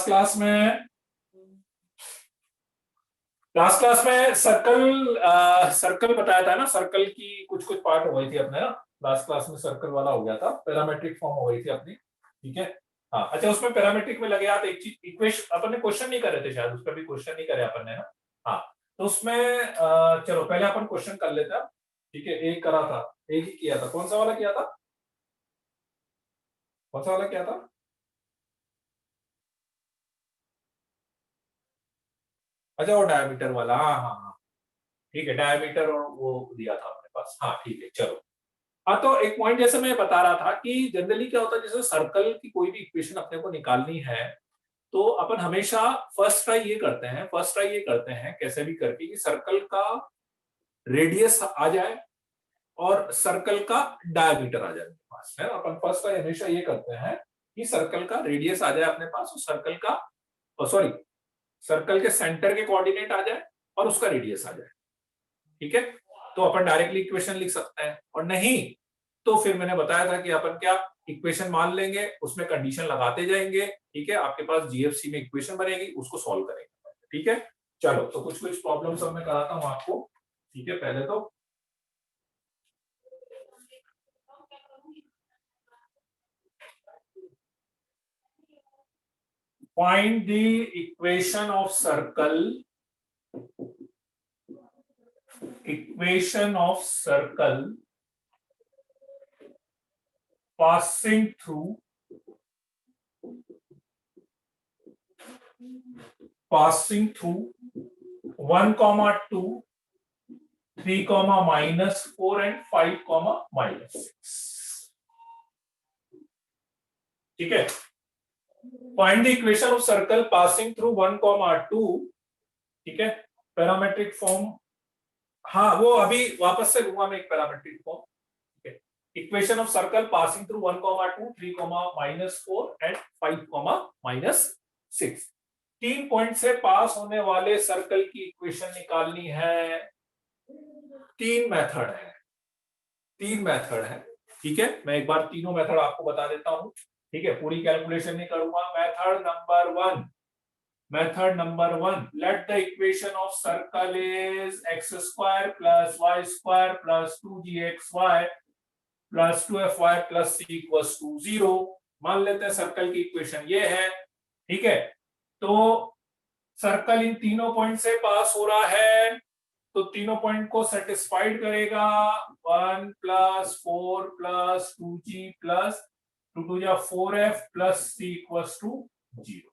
Class में circle बताया था ना। सर्कल की कुछ कुछ पार्ट हो गई थी अपने ना। क्लास में सर्कल वाला हो गया था, पैरामेट्रिक फॉर्म हो गई थी अपनी। ठीक है। हाँ अच्छा, उसमें पैरामेट्रिक में लगे आप एक चीज इक्वेशन अपन ने क्वेश्चन नहीं करे थे शायद, उस पर भी क्वेश्चन नहीं करे अपन ने ना। हाँ तो उसमें चलो पहले अपन क्वेश्चन कर लेते हैं। ठीक है, एक करा था, एक ही किया था। कौन सा वाला किया था? कौन सा वाला किया था? अच्छा वो डायमीटर वाला, हाँ हाँ हाँ। ठीक है, डायमीटर और वो दिया था अपने पास। हाँ ठीक है चलो। हाँ तो एक पॉइंट जैसे मैं बता रहा था कि जनरली क्या होता है, जैसे सर्कल की कोई भी इक्वेशन अपने को निकालनी है तो अपन हमेशा फर्स्ट ट्राई ये करते हैं कैसे भी करके कि सर्कल का रेडियस आ जाए और सर्कल का डायमीटर आ जाए अपने पास, है ना। अपन फर्स्ट ट्राई हमेशा ये करते हैं कि सर्कल का रेडियस आ जाए अपने पास और सॉरी सर्कल के सेंटर के कोऑर्डिनेट आ जाए और उसका रेडियस आ जाए। ठीक है, तो अपन डायरेक्टली इक्वेशन लिख सकते हैं, और नहीं तो फिर मैंने बताया था कि अपन क्या इक्वेशन मान लेंगे, उसमें कंडीशन लगाते जाएंगे। ठीक है, आपके पास जीएफसी में इक्वेशन बनेगी, उसको सॉल्व करेंगे। ठीक है चलो, तो कुछ कुछ प्रॉब्लम सब मैं कराता हूं आपको। ठीक है, पहले तो find the equation of circle passing through 1, 2, 3, -4 and 5, -6। ठीक है, find the equation of circle passing through 1, 2। ठीक है, पैरामेट्रिक फॉर्म, हाँ वो अभी वापस से लूंगा मैं एक पैरामेट्रिक फॉर्म। ठीक है, equation of circle passing through 1, 2, 3, -4 and 5, -6। 3 point से पास होने वाले सर्कल की इक्वेशन निकालनी है। तीन मेथड है। ठीक है, मैं एक बार तीनों मेथड आपको बता देता हूं। ठीक है, पूरी कैलकुलेशन नहीं करूंगा। Method number one, let the equation of circle is x² + y² + 2gxy + 2fy + c = 0। मान लेते हैं सर्कल की इक्वेशन ये है। ठीक है, तो सर्कल इन तीनों पॉइंट से पास हो रहा है, तो तीनों पॉइंट को सेटिस्फाइड करेगा। 1 + 4 + 2g + 2 या 4f + c = 0।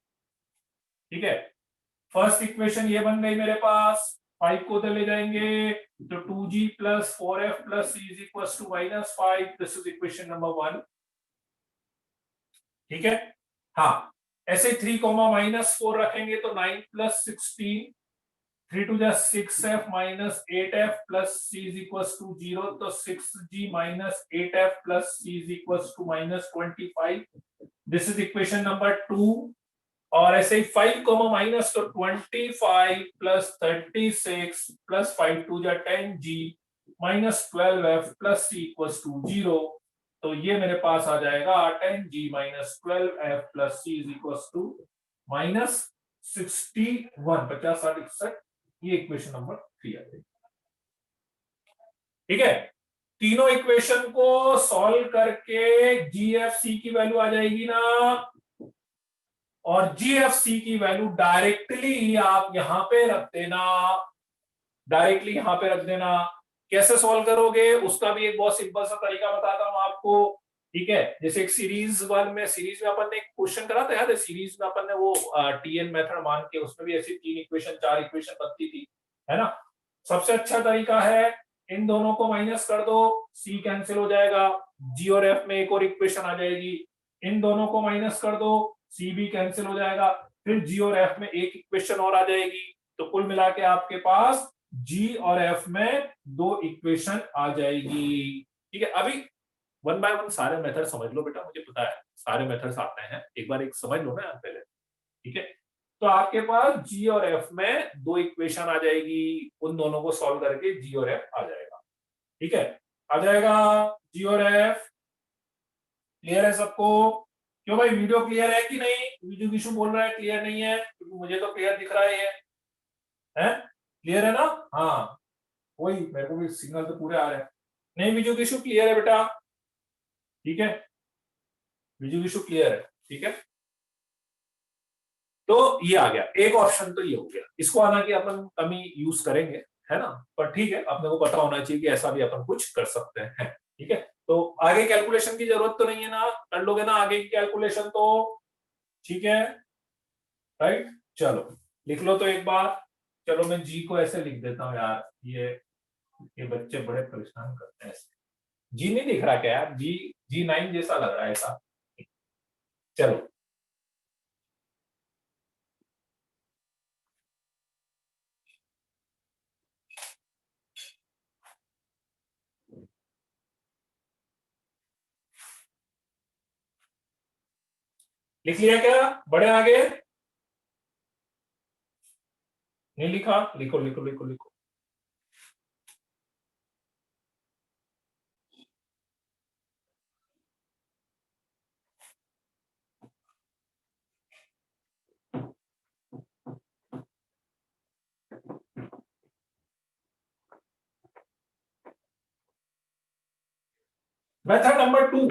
ठीक है, फर्स्ट इक्वेशन ये बन गई मेरे पास। 5 को उधर ले जाएंगे तो 2g + 4f + c = -5। This is equation number 1। ठीक है, हाँ ऐसे 3, -4 रखेंगे तो 9 + 16, 3 2 6f -8f + c = 0, तो 6g - 8f + c = -25। This is equation number 2। और ऐसे ही 5, माइनस तो 25 + 36 + 5 2 10g -12f + c = 0। तो ये मेरे पास आ जाएगा 10g - 12f + c = -61, 50 60 61। ये इक्वेशन नंबर 3 आ जाएगी। ठीक है, तीनों इक्वेशन को सॉल्व करके जीएफसी की वैल्यू आ जाएगी ना, और जीएफसी की वैल्यू डायरेक्टली आप यहां पे रख देना। कैसे सॉल्व करोगे उसका भी एक बहुत सिंपल सा तरीका बताता हूं आपको। ठीक है, जैसे एक सीरीज में अपन ने एक क्वेश्चन करा था याद है, सीरीज में अपन ने वो टीएन मेथड मान के उसमें भी ऐसी 4 इक्वेशन बनती थी, है ना। सबसे अच्छा तरीका है इन दोनों को माइनस कर दो, सी कैंसिल हो जाएगा, जी और एफ में एक और इक्वेशन आ जाएगी। इन दोनों को माइनस कर दो, सी भी कैंसिल हो जाएगा, फिर जी और एफ में एक इक्वेशन और आ जाएगी। तो कुल मिला के आपके पास जी और एफ में 2 इक्वेशन आ जाएगी। ठीक है, अभी 1 बाय 1 सारे मेथड समझ लो बेटा, मुझे पता है सारे मेथड्स आते हैं, एक बार एक समझ लो ना पहले। ठीक है, तो आपके पास जी और एफ में 2 इक्वेशन आ जाएगी, उन दोनों को सॉल्व करके जी और एफ आ जाएगा। ठीक है, आ जाएगा जी और एफ। क्लियर है सबको? क्यों भाई, वीडियो क्लियर है कि नहीं? विजू किशु बोल रहा है क्लियर नहीं है, क्योंकि मुझे तो क्लियर दिख रहा है ये है, क्लियर है ना? हाँ वही, मेरे को भी सिग्नल तो पूरे आ रहे हैं। नहीं विजू किशु क्लियर है बेटा, ठीक है, विजू किशु क्लियर है, ठीक है। तो ये आ गया एक ऑप्शन, तो ये हो गया। इसको हालांकि अपन कमी यूज करेंगे, है ना, पर ठीक है, अपने को पता होना चाहिए कि ऐसा भी अपन कुछ कर सकते हैं, ठीक है। तो आगे कैलकुलेशन की जरूरत तो नहीं है ना, कर लोगे ना आगे की कैलकुलेशन तो, ठीक है, राइट। चलो लिख लो तो एक बार। चलो मैं जी को ऐसे लिख देता हूँ यार, ये बच्चे बड़े परेशान करते हैं ऐसे। जी नहीं दिख रहा क्या यार? G9 जैसा लग रहा है ऐसा। चलो लिख लिया क्या? बड़े आगे नहीं लिखा? लिखो लिखो लिखो लिखो। मेथड नंबर 2,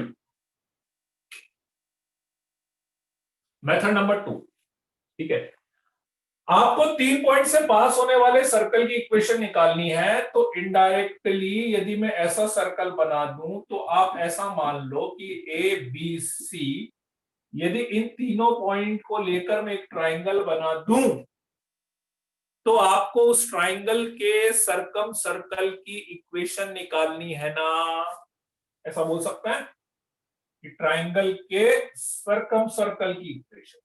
मेथड नंबर 2, ठीक है। आपको 3 पॉइंट से पास होने वाले सर्कल की इक्वेशन निकालनी है, तो इनडायरेक्टली यदि मैं ऐसा सर्कल बना दूं, तो आप ऐसा मान लो कि ए बी सी, यदि इन तीनों पॉइंट को लेकर मैं एक ट्राइंगल बना दूं, तो आपको उस ट्राइंगल के सरकम सर्कल की इक्वेशन निकालनी है ना, ऐसा बोल सकते हैं कि ट्राइंगल के सरकम सर्कल की इक्वेशन।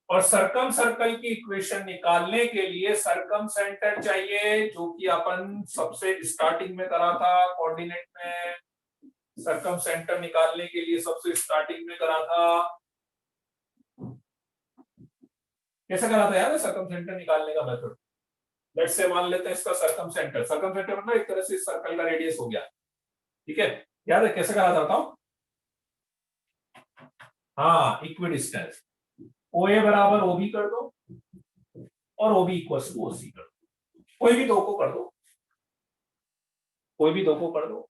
और सरकम सर्कल की इक्वेशन निकालने के लिए सरकम सेंटर चाहिए, जो कि अपन सबसे स्टार्टिंग में करा था कोऑर्डिनेट में। सरकम सेंटर निकालने के लिए सबसे स्टार्टिंग में करा था, कैसे करा था यार सरकम सेंटर निकालने का मेथड? लेट्स से मान लेते हैं इसका सरकम सेंटर, सरकम सेंटर मतलब एक तरह से सर्कल का रेडियस हो गया, ठीक है। याद है कैसे करा था बताओ? हाँ इक्वी डिस्टेंस, ओ ए बराबर ओ बी कर दो और O B equal to O C कर दो, कोई भी दो को कर दो, कोई भी दो को कर दो।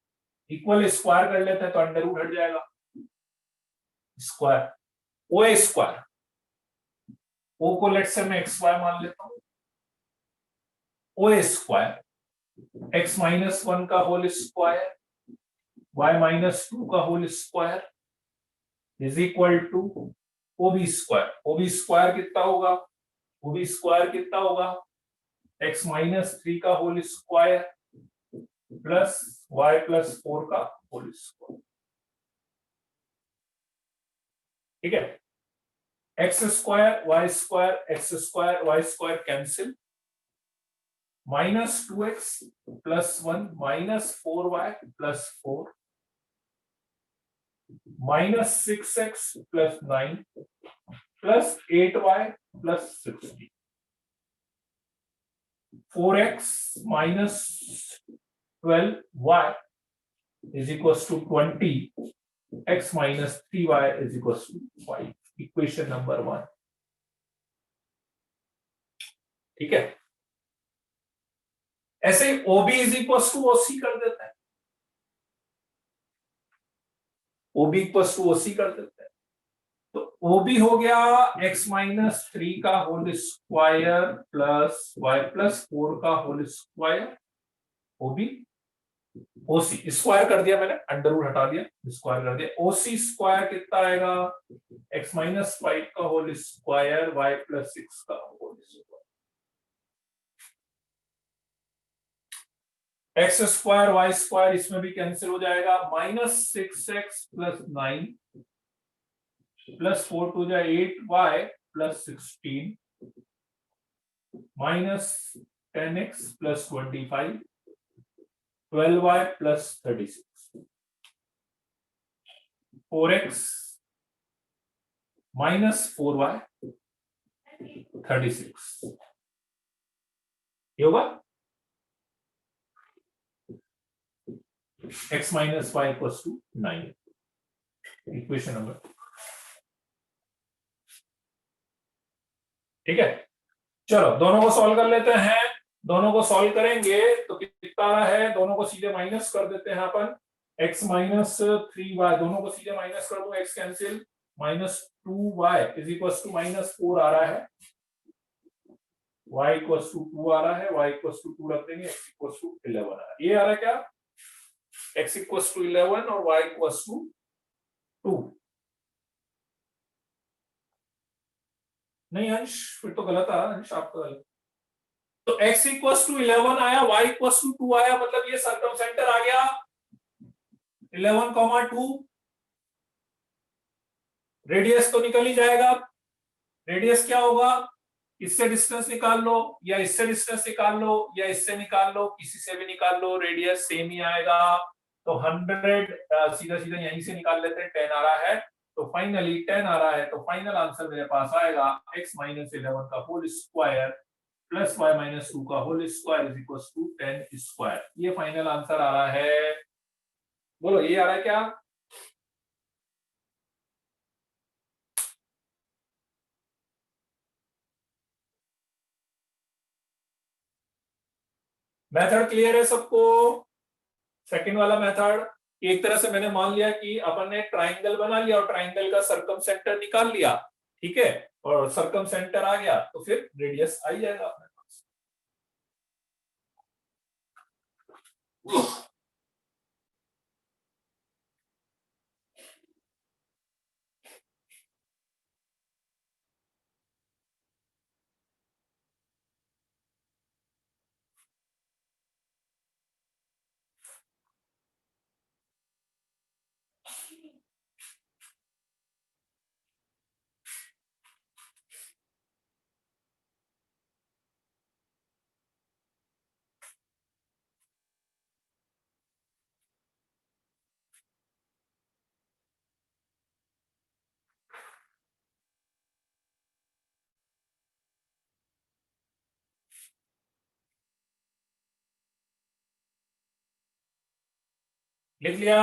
इक्वल स्क्वायर कर लेते हैं तो अंडर रूट हट जाएगा, स्क्वायर ओ ए स्क्वायर, ओ को लेट से मैं एक्स वाई मान लेता हूं, O A square X minus 1 का होल स्क्वायर वाई माइनस 2 का whole square is equal to O B square. O B square कितना होगा? ओ बी स्क्वायर कितना होगा? एक्स माइनस 3 का whole square plus Y plus 4 का होल स्क्वायर, ठीक है। X square X square Y square cancel, minus 2x plus 1 minus 4y plus 4 minus 6x plus 9 plus 8y plus 16, 4x minus 12y is equals to 20, x minus 3y is equals to 5, equation number 1, ठीक है। ऐसे OB is equal to OC कर देते हैं, OB equal to OC कर देते हैं। तो OB हो गया x माइनस 3 का whole square plus y plus 4 का whole square, OB OC square कर दिया मैंने, अंडर रूट हटा दिया, स्क्वायर कर दिया। OC स्क्वायर कितना आएगा? x माइनस 5 का होल स्क्वायर y प्लस 6 का whole square, X square Y square इसमें भी कैंसिल हो जाएगा, माइनस 6x प्लस 9 प्लस 4 टू जा 8y plus 16 minus 10x plus 25 12y plus 36 4x minus 4y 36, ये होगा x minus y equal to 9, equation number ठीक है, चलो दोनों को सॉल्व कर लेते हैं। दोनों को सॉल्व करेंगे तो कितना आ रहा है, दोनों को सीधे माइनस कर देते हैं अपन, x माइनस 3y, दोनों को सीधे माइनस कर दो, x cancel, minus 2y is equal to minus 4 आ रहा है, y इक्वल टू 2 आ रहा है, y इक्वल टू 2 रख देंगे, x इक्वल टू 11 आ रहा है। ये आ रहा है क्या, x इक्वल टू 11 और y इक्वल टू 2। नहीं अंश, फिर तो गलत आ रहा है अंश आपका गलत। तो x इक्वल टू 11 आया, y इक्वल टू 2 आया, मतलब ये सर्कम सेंटर आ गया 11,2। रेडियस तो निकल ही जाएगा, रेडियस क्या होगा, इससे डिस्टेंस निकाल लो या इससे डिस्टेंस निकाल लो या इससे निकाल लो, किसी से भी निकाल लो, रेडियस सेम ही आएगा। तो 100 सीधा सीधा यहीं से निकाल लेते हैं, 10 आ रहा है, तो फाइनली 10 आ रहा है, तो फाइनल आंसर मेरे पास आएगा x माइनस 11 का whole square plus y minus 2 का whole square is equal to 10 square. ये फाइनल आंसर आ रहा है। बोलो ये आ रहा है क्या, मेथड क्लियर है सबको। सेकंड वाला मेथड, एक तरह से मैंने मान लिया कि अपन ने ट्राइंगल बना लिया और ट्राइंगल का सरकम सेंटर निकाल लिया, ठीक है, और सरकम सेंटर आ गया तो फिर रेडियस आ ही जाएगा अपने पास। लिख लिया।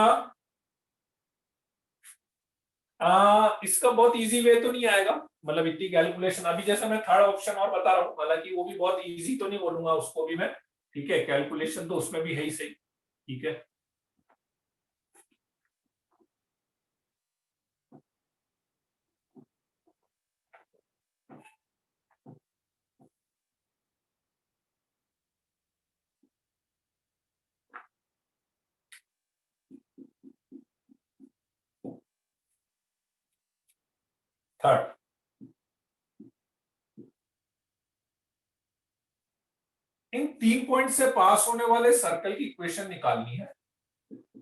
इसका बहुत इजी वे तो नहीं आएगा, मतलब इतनी कैलकुलेशन, अभी जैसे मैं थर्ड ऑप्शन और बता रहा हूँ, हालांकि वो भी बहुत इजी तो नहीं बोलूंगा उसको भी मैं, ठीक है, कैलकुलेशन तो उसमें भी है ही सही, ठीक है। थर्ड, इन 3 पॉइंट से पास होने वाले सर्कल की इक्वेशन निकालनी है।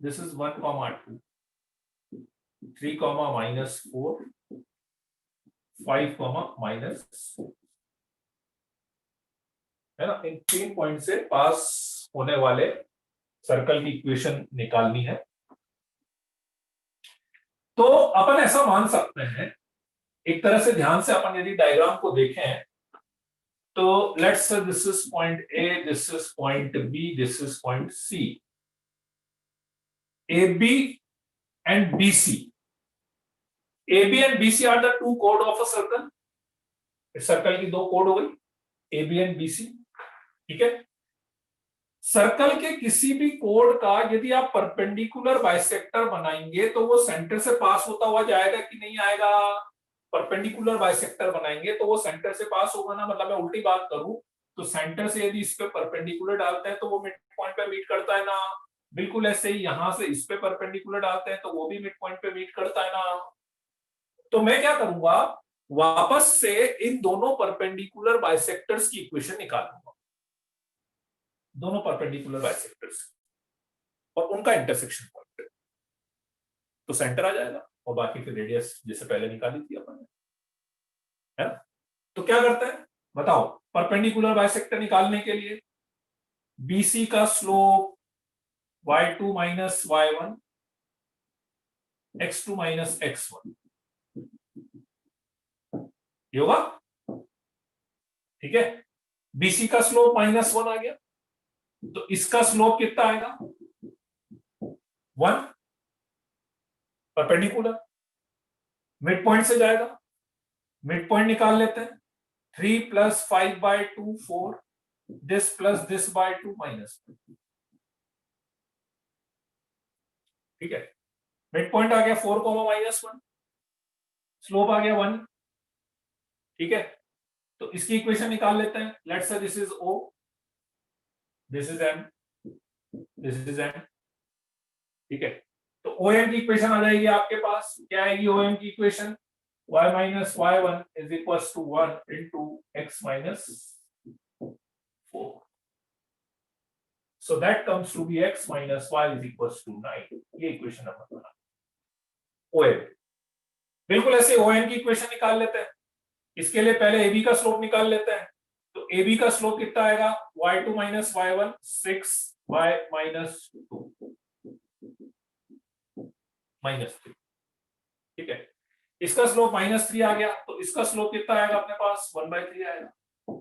दिस इज 1,2, 3, -4, 5, -4, है ना, इन 3 पॉइंट से पास होने वाले सर्कल की इक्वेशन निकालनी है। तो अपन ऐसा मान सकते हैं, एक तरह से ध्यान से अपन यदि डायग्राम को देखें तो let's say this is point A, this is point B, this is point C, A B and B C, A B and B C are the two कोड ऑफ अ सर्कल। सर्कल की दो कोड हो गई, A B and B C, ठीक है। Circle के किसी भी कोड का यदि आप परपेंडिकुलर बाइसेक्टर बनाएंगे तो वो सेंटर से पास होता हुआ जाएगा कि नहीं आएगा, परपेंडिकुलर बाइसेक्टर बनाएंगे तो वो सेंटर से पास होगा ना, मतलब मैं उल्टी बात करूं तो सेंटर से यदि इस पे परपेंडिकुलर डालते हैं तो वो मिड पॉइंट पे मीट करता है ना, बिल्कुल ऐसे ही यहां से इस पे परपेंडिकुलर डालते हैं तो वो भी मिड पॉइंट पे मीट करता है ना। तो मैं क्या करूंगा, वापस से इन दोनों परपेंडिकुलर बाइसेक्टर्स की इक्वेशन निकालूंगा, दोनों परपेंडिकुलर बाइसेक्टर्स और उनका इंटरसेक्शन पॉइंट, तो सेंटर आ जाएगा और बाकी फिर रेडियस जैसे पहले निकाली थी अपन ने, है ना। तो क्या करते हैं बताओ, परपेंडिकुलर बाइसेक्टर निकालने के लिए बीसी का slope y2 minus y1, x2 minus x1, ये होगा, ठीक है। बीसी का स्लोप -1 आ गया, तो इसका स्लोप कितना आएगा 1, परपेंडिकुलर, मिड पॉइंट से जाएगा, मिड पॉइंट निकाल लेते हैं, 3 plus 5 by 2 4, this plus this by 2 minus, ठीक है। मिड पॉइंट आ गया 4 -1, स्लोप आ गया 1, ठीक है। तो इसकी इक्वेशन निकाल लेते हैं। Let's say this is O, this is M, this is N, ठीक है। तो OM की इक्वेशन आ जाएगी आपके पास, क्या आएगी OM की equation, y minus y1 is equals to 1 into x minus 4. So that comes to be x minus y is equals to 9. ये इक्वेशन नंबर बना OM। बिल्कुल ऐसे OM की इक्वेशन निकाल लेते हैं। इसके लिए पहले AB का स्लोप निकाल लेते हैं। तो AB का स्लोप कितना आएगा, y2 minus y1 6y minus 2 minus 3, ठीक है। इसका स्लोप -3 आ गया, तो इसका स्लोप कितना आएगा अपने पास 1/3 आएगा।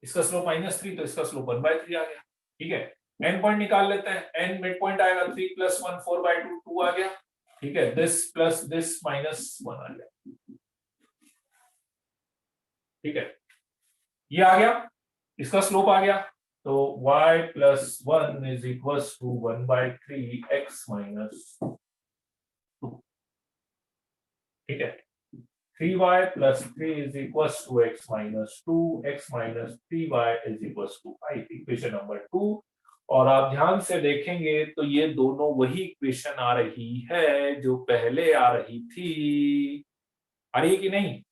इसका स्लोप -3, तो इसका स्लोप 1/3 आ गया, ठीक है। एन पॉइंट निकाल लेते हैं। एन मिड पॉइंट आएगा 3 + 1 4/2 2 आ गया, ठीक है। दिस प्लस दिस -1 आ गया, ठीक है। ये आ गया, इसका स्लोप आ गया, तो y + 1 is equals to 1/3 x minus 2, ठीक है। 3y + 3 is equals to x minus 2, x minus 3y is equals to 5, equation number 2। और आप ध्यान से देखेंगे तो ये दोनों वही इक्वेशन आ रही है जो पहले आ रही थी। आ रही है कि नहीं,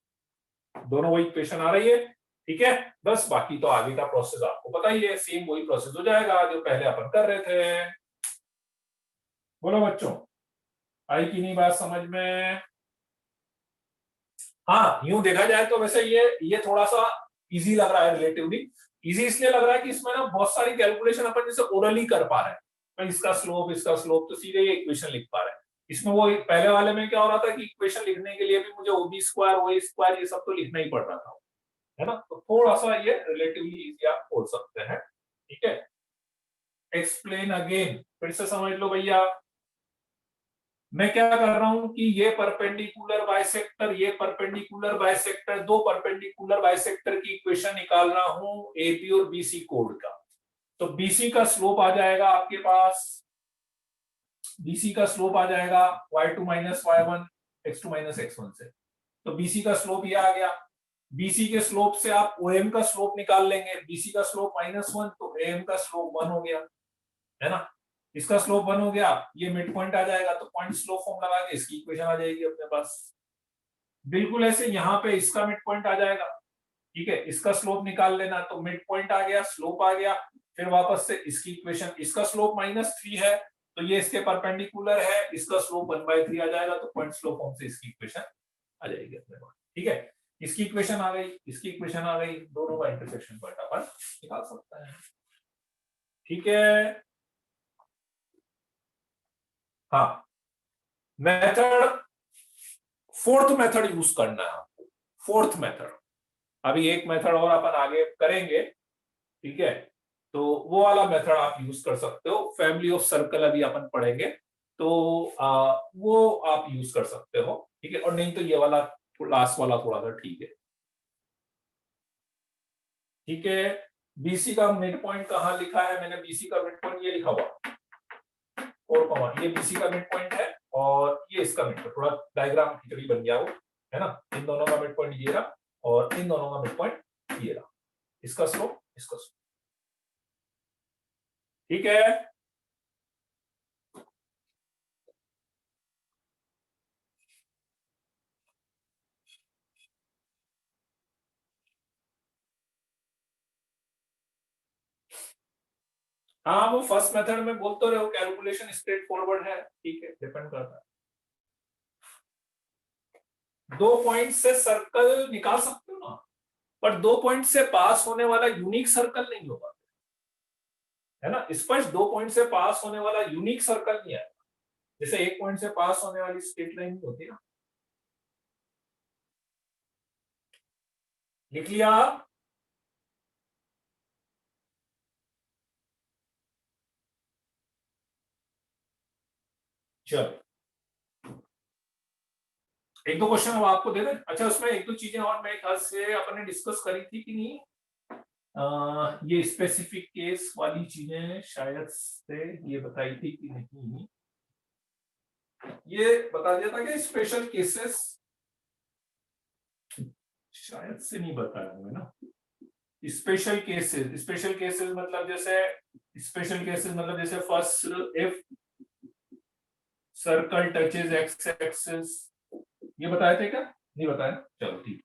दोनों वही इक्वेशन आ रही है, ठीक है। बस बाकी तो आगे का प्रोसेस आपको पता ही है, सेम वही प्रोसेस हो जाएगा जो पहले अपन कर रहे थे। बोलो बच्चों, आई कि नहीं बात समझ में। हाँ, यूं देखा जाए तो वैसे ये थोड़ा सा इजी लग रहा है, रिलेटिवली इजी इसलिए लग रहा है कि इसमें ना बहुत सारी कैलकुलेशन अपन जैसे ओरली कर पा रहे हैं। तो इसका स्लोप तो सीधे ये इक्वेशन लिख पा रहे हैं। इसमें वो पहले वाले में क्या हो रहा था कि इक्वेशन लिखने के लिए भी मुझे OB स्क्वायर OA स्क्वायर ये सब तो लिखना ही पड़ रहा था, है ना। तो थोड़ा सा ये रिलेटिवली इजी आप बोल सकते हैं, ठीक है। एक्सप्लेन अगेन, फिर से समझ लो भैया। मैं क्या कर रहा हूं कि ये परपेंडिकुलर बाइसेक्टर, ये परपेंडिकुलर बाइसेक्टर, दो परपेंडिकुलर बाइसेक्टर की इक्वेशन निकाल रहा हूं AB और BC कोड का। तो BC का स्लोप आ जाएगा आपके पास, BC का स्लोप आ जाएगा y2 minus y1 x2 minus x1 से। तो BC का स्लोप ये आ गया। BC के स्लोप से आप OM का स्लोप निकाल लेंगे। BC का स्लोप -1, तो AM का स्लोप 1 हो गया, है ना। इसका स्लोप 1 हो गया, ये मिड पॉइंट आ जाएगा, तो पॉइंट स्लोप फॉर्म लगा के इसकी इक्वेशन आ जाएगी अपने पास। बिल्कुल ऐसे यहाँ पे इसका मिड पॉइंट आ जाएगा, ठीक है। इसका स्लोप निकाल लेना, तो मिड पॉइंट आ गया, स्लोप आ गया, फिर वापस से इसकी इक्वेशन, इसका स्लोप -3 है तो ये इसके परपेंडिकुलर है, इसका स्लोप 1/3 आ जाएगा, तो पॉइंट स्लोप फॉर्म से इसकी इक्वेशन आ जाएगी अपने पास, ठीक है। इसकी इक्वेशन आ गई, इसकी इक्वेशन आ गई, दोनों का इंटरसेक्शन पॉइंट अपन निकाल सकते हैं, ठीक है। हाँ, मेथड, फोर्थ मेथड यूज करना है आपको, फोर्थ मेथड। अभी एक मेथड और अपन आगे करेंगे, ठीक है। तो वो वाला मेथड आप यूज कर सकते हो, फैमिली ऑफ सर्कल अभी अपन पढ़ेंगे, तो वो आप यूज कर सकते हो, ठीक है। और नहीं तो ये वाला लास्ट वाला थोड़ा सा ठीक है, ठीक है। BC का मिड पॉइंट कहाँ लिखा है मैंने, BC का मिड पॉइंट ये लिखा हुआ 4, ये BC का मिड पॉइंट है, और ये इसका मिड पॉइंट, थोड़ा डायग्राम खिचड़ी बन गया वो, है ना। इन दोनों का मिड पॉइंट ये रहा, और इन दोनों का मिड पॉइंट ये रहा, इसका स्लोप, इसका स्लोप, ठीक है। हाँ, वो फर्स्ट मेथड में बोल तो रहे हो, कैलकुलेशन स्ट्रेट फॉरवर्ड है, ठीक है, डिपेंड करता है। 2 पॉइंट से सर्कल निकाल सकते हो ना, पर 2 पॉइंट से पास होने वाला यूनिक सर्कल नहीं होगा, है ना। स्पष्ट 2 पॉइंट से पास होने वाला यूनिक सर्कल नहीं है, जैसे 1 पॉइंट से पास होने वाली स्ट्रेट लाइन नहीं होती ना। लिख लिया, चलो एक दो क्वेश्चन अब आपको दे दें। अच्छा, उसमें एक दो चीजें और मेरे ख्याल से अपन ने डिस्कस करी थी कि नहीं, ये स्पेसिफिक केस वाली चीजें शायद से ये बताई थी कि नहीं, ये बता दिया था कि स्पेशल केसेस शायद से नहीं बताया हूँ ना। स्पेशल केसेस मतलब जैसे, स्पेशल केसेस मतलब जैसे first, if circle touches x axis, ये बताए थे क्या? नहीं बताया, चलो ठीक।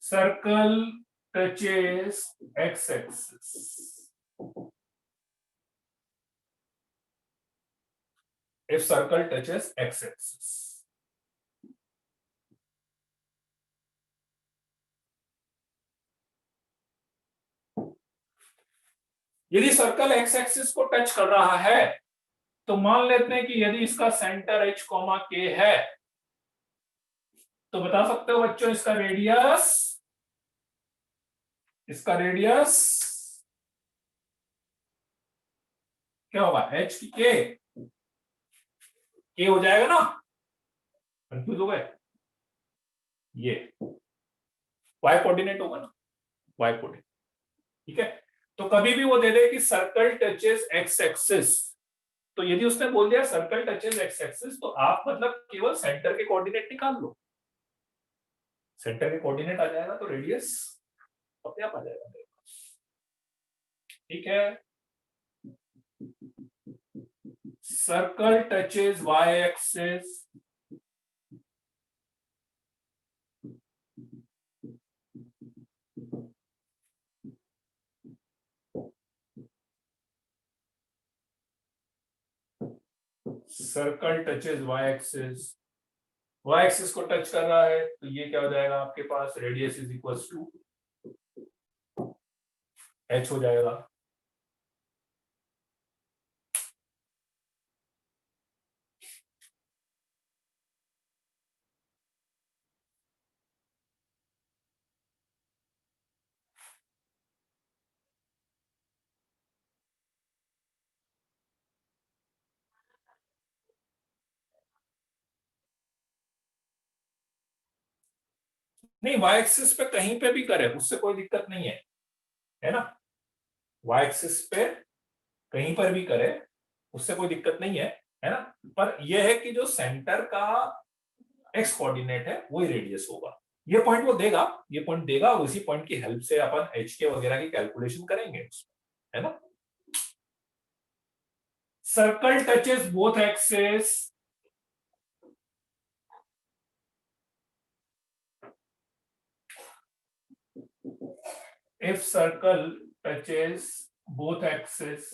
Circle touches x axis, if circle touches x axis, यदि सर्कल एक्स एक्सिस को टच कर रहा है तो मान लेते हैं कि यदि इसका सेंटर h कॉमा k है, तो बता सकते हो बच्चों इसका रेडियस क्या होगा? h की k हो जाएगा ना, कंफ्यूज हो गए? ये y कोऑर्डिनेट होगा ना, y कोऑर्डिनेट, ठीक है। तो कभी भी वो दे दे कि सर्कल टचेस एक्स एक्सिस, तो यदि उसने बोल दिया सर्कल टचेस एक्स एक्सिस, तो आप मतलब केवल सेंटर के कोऑर्डिनेट निकाल लो, सेंटर के कोऑर्डिनेट आ जाएगा तो रेडियस अपने आप आ जाएगा मेरे पास, ठीक है। Circle touches Y axis, circle touches Y axis को टच कर रहा है, तो ये क्या हो जाएगा आपके पास? Radius is equal to h हो जाएगा। नहीं, वाई एक्सिस पे कहीं पे भी करे उससे कोई दिक्कत नहीं है ना, वाई एक्सिस पे कहीं पर भी करे उससे कोई दिक्कत नहीं है ना। पर यह है कि जो सेंटर का एक्स कोऑर्डिनेट है वही रेडियस होगा। ये पॉइंट वो देगा, ये पॉइंट देगा, उसी पॉइंट की हेल्प से अपन एच के वगैरह की कैलकुलेशन करेंगे उसमें, है ना। Circle touches both axes, if circle touches both axes,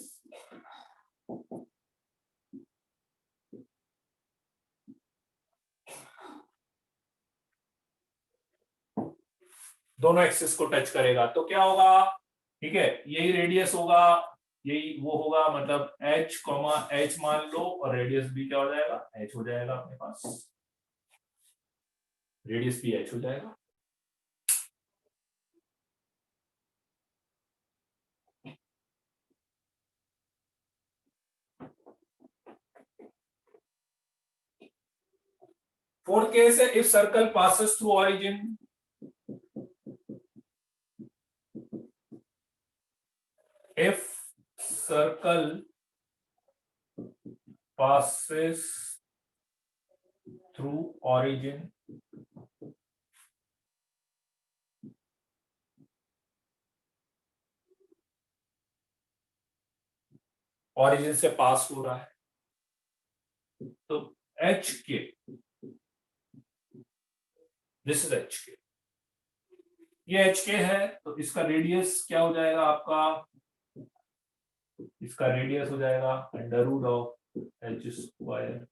दोनों एक्सिस को टच करेगा तो क्या होगा? ठीक है, यही रेडियस होगा, यही वो होगा, मतलब h कॉमा h मान लो, और रेडियस भी क्या हो जाएगा? h हो जाएगा अपने पास, रेडियस भी h हो जाएगा। फोर्थ केस है, if circle passes through origin, if circle passes through origin, origin से पास हो रहा है, तो एच के, दिस इज एच के, ये एच के है, तो इसका रेडियस क्या हो जाएगा आपका? इसका रेडियस हो जाएगा under root of H square.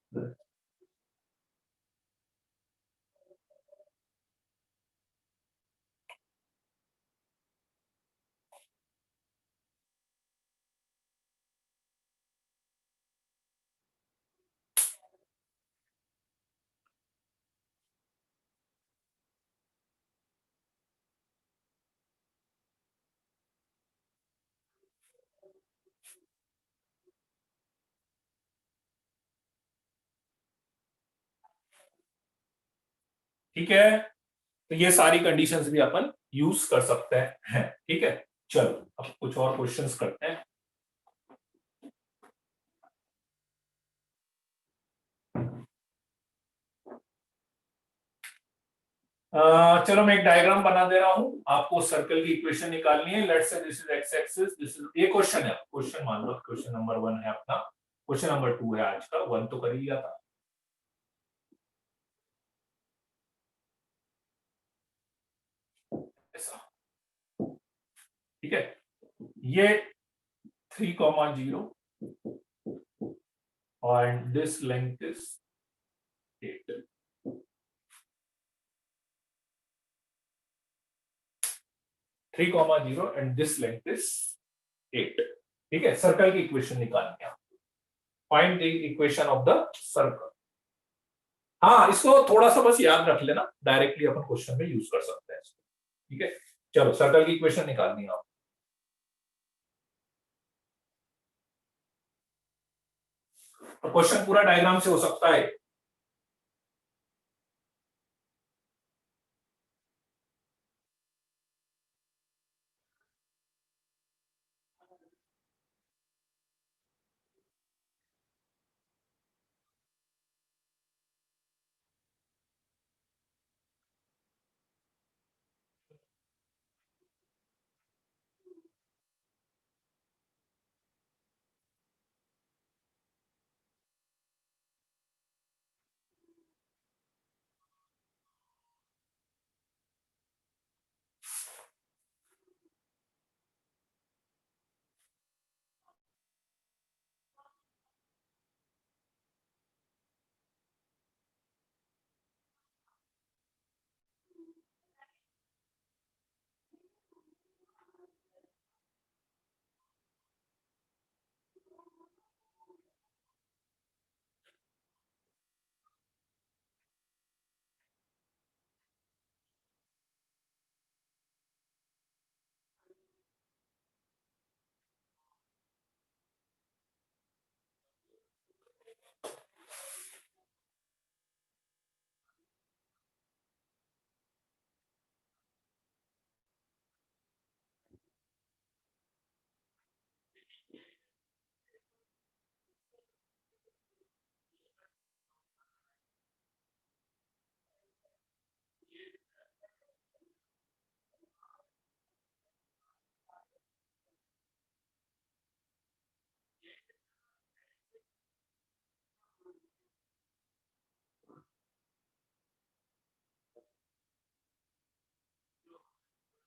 ठीक है, तो ये सारी कंडीशंस भी अपन यूज कर सकते हैं। ठीक है, चलो अब कुछ और क्वेश्चंस करते हैं। चलो मैं एक डायग्राम बना दे रहा हूं, आपको सर्कल की इक्वेशन निकालनी है। Let's say this is x axis, this is ये क्वेश्चन है, क्वेश्चन मान लो क्वेश्चन नंबर 1 है अपना, क्वेश्चन नंबर 2 है आज का, 1 तो कर ही लिया था। ऐसा, ठीक है, ये 3,0 and this length is 8. 3,0 and this length is 8. ठीक है, सर्कल की इक्वेशन निकालनी है। Find the equation of the circle. हाँ, इसको थोड़ा सा बस याद रख लेना, डायरेक्टली अपन क्वेश्चन में यूज कर सकते हैं इसको। ठीक है, चलो सर्कल की इक्वेशन निकालनी है। क्वेश्चन पूरा डायग्राम से हो सकता है।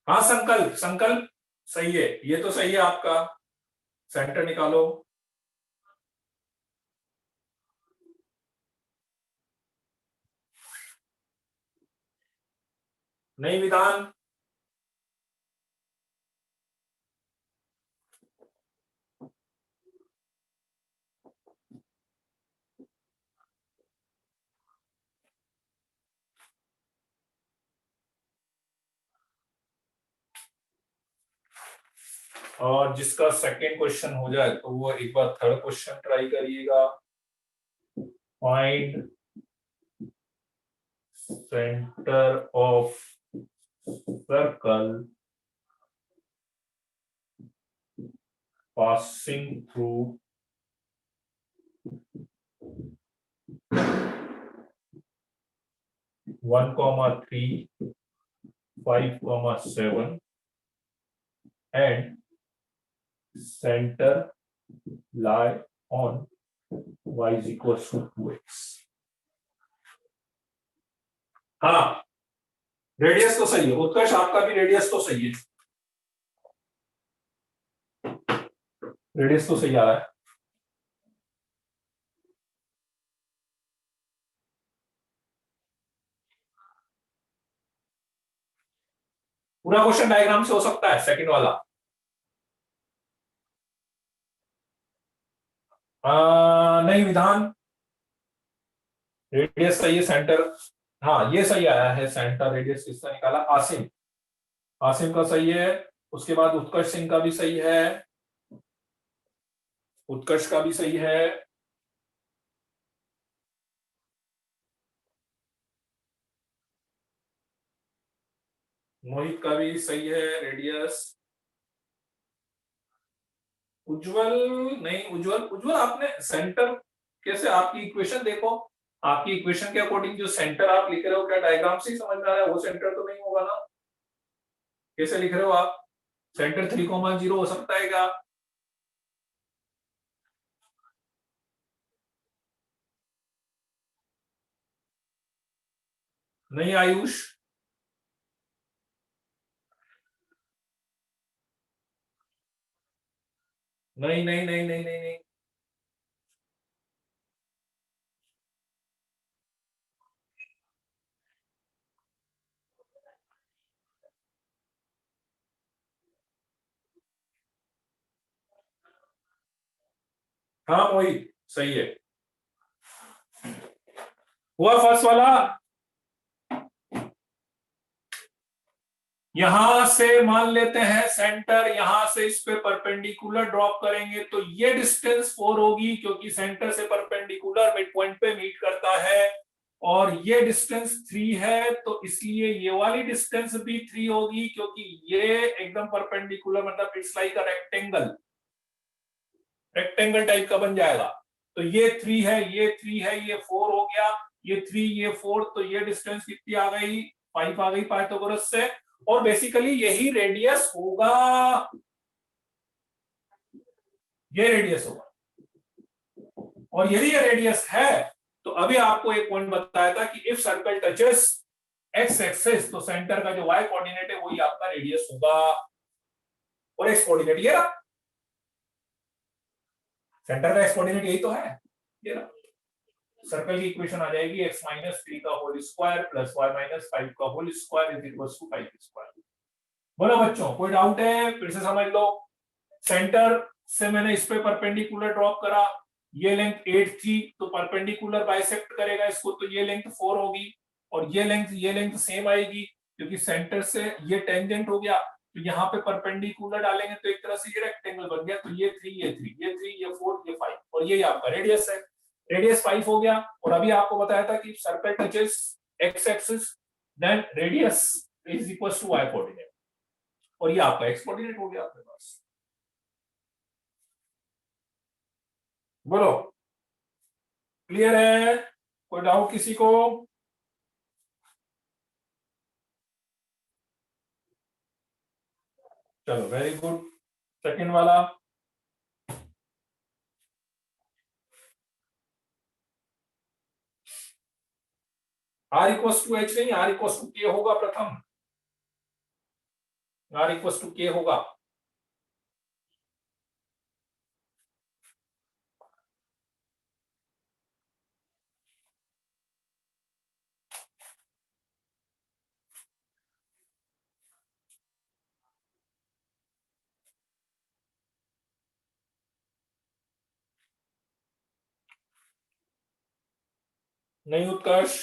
हाँ, संकल्प संकल्प सही है, ये तो सही है आपका। सेंटर निकालो। नहीं विधान, और जिसका सेकंड क्वेश्चन हो जाए तो वो एक बार थर्ड क्वेश्चन ट्राई करिएगा। Find centre of circle passing through 1,3, 5,7 and center lie on y is equals to 2x। हाँ, रेडियस तो सही है, उत्कर्ष आपका भी रेडियस तो सही है, रेडियस तो सही आ रहा है। पूरा क्वेश्चन डायग्राम से हो सकता है, सेकंड वाला। नहीं विधान, रेडियस सही है, सेंटर, हाँ ये सही आया है, सेंटर रेडियस किसका निकाला, आसिम, आसिम का सही है। उसके बाद उत्कर्ष सिंह का भी सही है, उत्कर्ष का भी सही है। मोहित का भी सही है, रेडियस। उज्जवल, नहीं उज्जवल, उज्जवल आपने सेंटर कैसे, आपकी इक्वेशन देखो, आपकी इक्वेशन के अकॉर्डिंग जो सेंटर आप लिख रहे हो, क्या डायग्राम से ही समझ में आ रहा है वो सेंटर तो नहीं होगा ना? कैसे लिख रहे हो आप? सेंटर 3,0 हो सकता है क्या? नहीं आयुष, नहीं नहीं नहीं नहीं नहीं नहीं। हाँ मोहित सही है। हुआ फर्स्ट वाला। यहां से मान लेते हैं सेंटर, यहां से इस पे परपेंडिकुलर ड्रॉप करेंगे तो ये डिस्टेंस 4 होगी, क्योंकि सेंटर से परपेंडिकुलर मिड पॉइंट पे मीट करता है। और ये डिस्टेंस 3 है, तो इसलिए ये वाली डिस्टेंस भी 3 होगी, क्योंकि ये एकदम परपेंडिकुलर, मतलब it's like a rectangle, rectangle type का बन जाएगा। तो ये 3 है, ये 3 है, ये 4 हो गया, ये 3 ये 4, तो ये डिस्टेंस कितनी आ गई? 5 आ गई पाइथागोरस से। और बेसिकली यही रेडियस होगा, ये रेडियस होगा। और यदि ये रेडियस है, तो अभी आपको एक पॉइंट बताया था कि if circle touches x axis, तो सेंटर का जो वाई कोऑर्डिनेट है वही आपका रेडियस होगा। और एक्स कोऑर्डिनेट ये रहा, सेंटर का एक्स कोऑर्डिनेट यही तो है, ये रहा। सर्कल की इक्वेशन आ जाएगी x-3 का होल स्क्वायर प्लस y-5 का whole square is equal to 5 square. बोलो बच्चों, कोई डाउट है? फिर से समझ लो। सेंटर से मैंने इस पे परपेंडिकुलर ड्रॉप करा, ये लेंथ 8 थी, तो परपेंडिकुलर बाइसेक्ट करेगा इसको, तो ये लेंथ 4 होगी। और ये लेंथ सेम आएगी, क्योंकि सेंटर से ये टेंजेंट हो गया, तो यहाँ पे परपेंडिकुलर डालेंगे तो एक तरह से ये रेक्टेंगल बन गया। तो ये 3 ये 3 ये 3 ये 4 ये 5, और ये आपका रेडियस है, रेडियस 5 हो गया। और अभी आपको बताया था कि circle touches x axis, then radius is equal to Y coordinate, और ये आपका एक्स कोऑर्डिनेट हो गया आपके पास। बोलो, क्लियर है? कोई डाउट किसी को? चलो वेरी गुड। सेकंड वाला, आर इक्वल टू एच नहीं, आर इक्वल टू के होगा प्रथम, आर इक्वल टू के होगा। नहीं उत्कर्ष,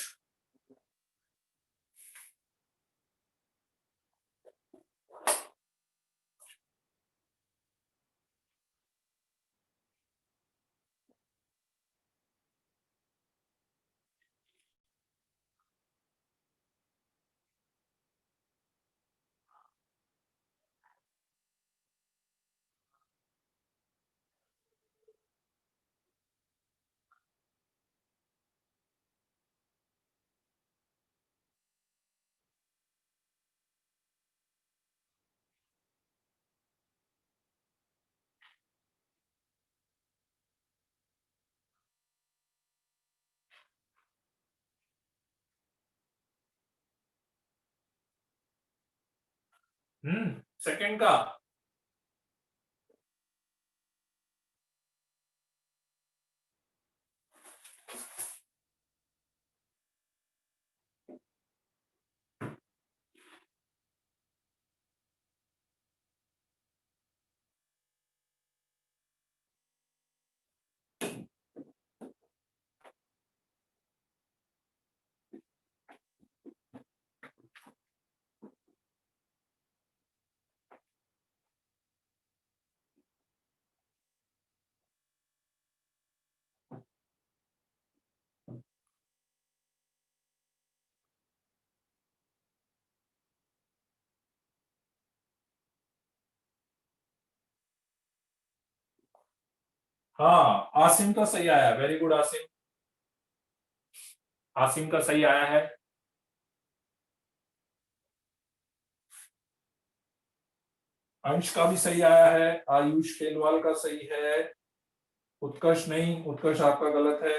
सेकंड का। हाँ, आसिम का सही आया, वेरी गुड आसिम, आसिम का सही आया है। अंश का भी सही आया है, आयुष खेलवाल का सही है, उत्कर्ष नहीं, उत्कर्ष आपका गलत है।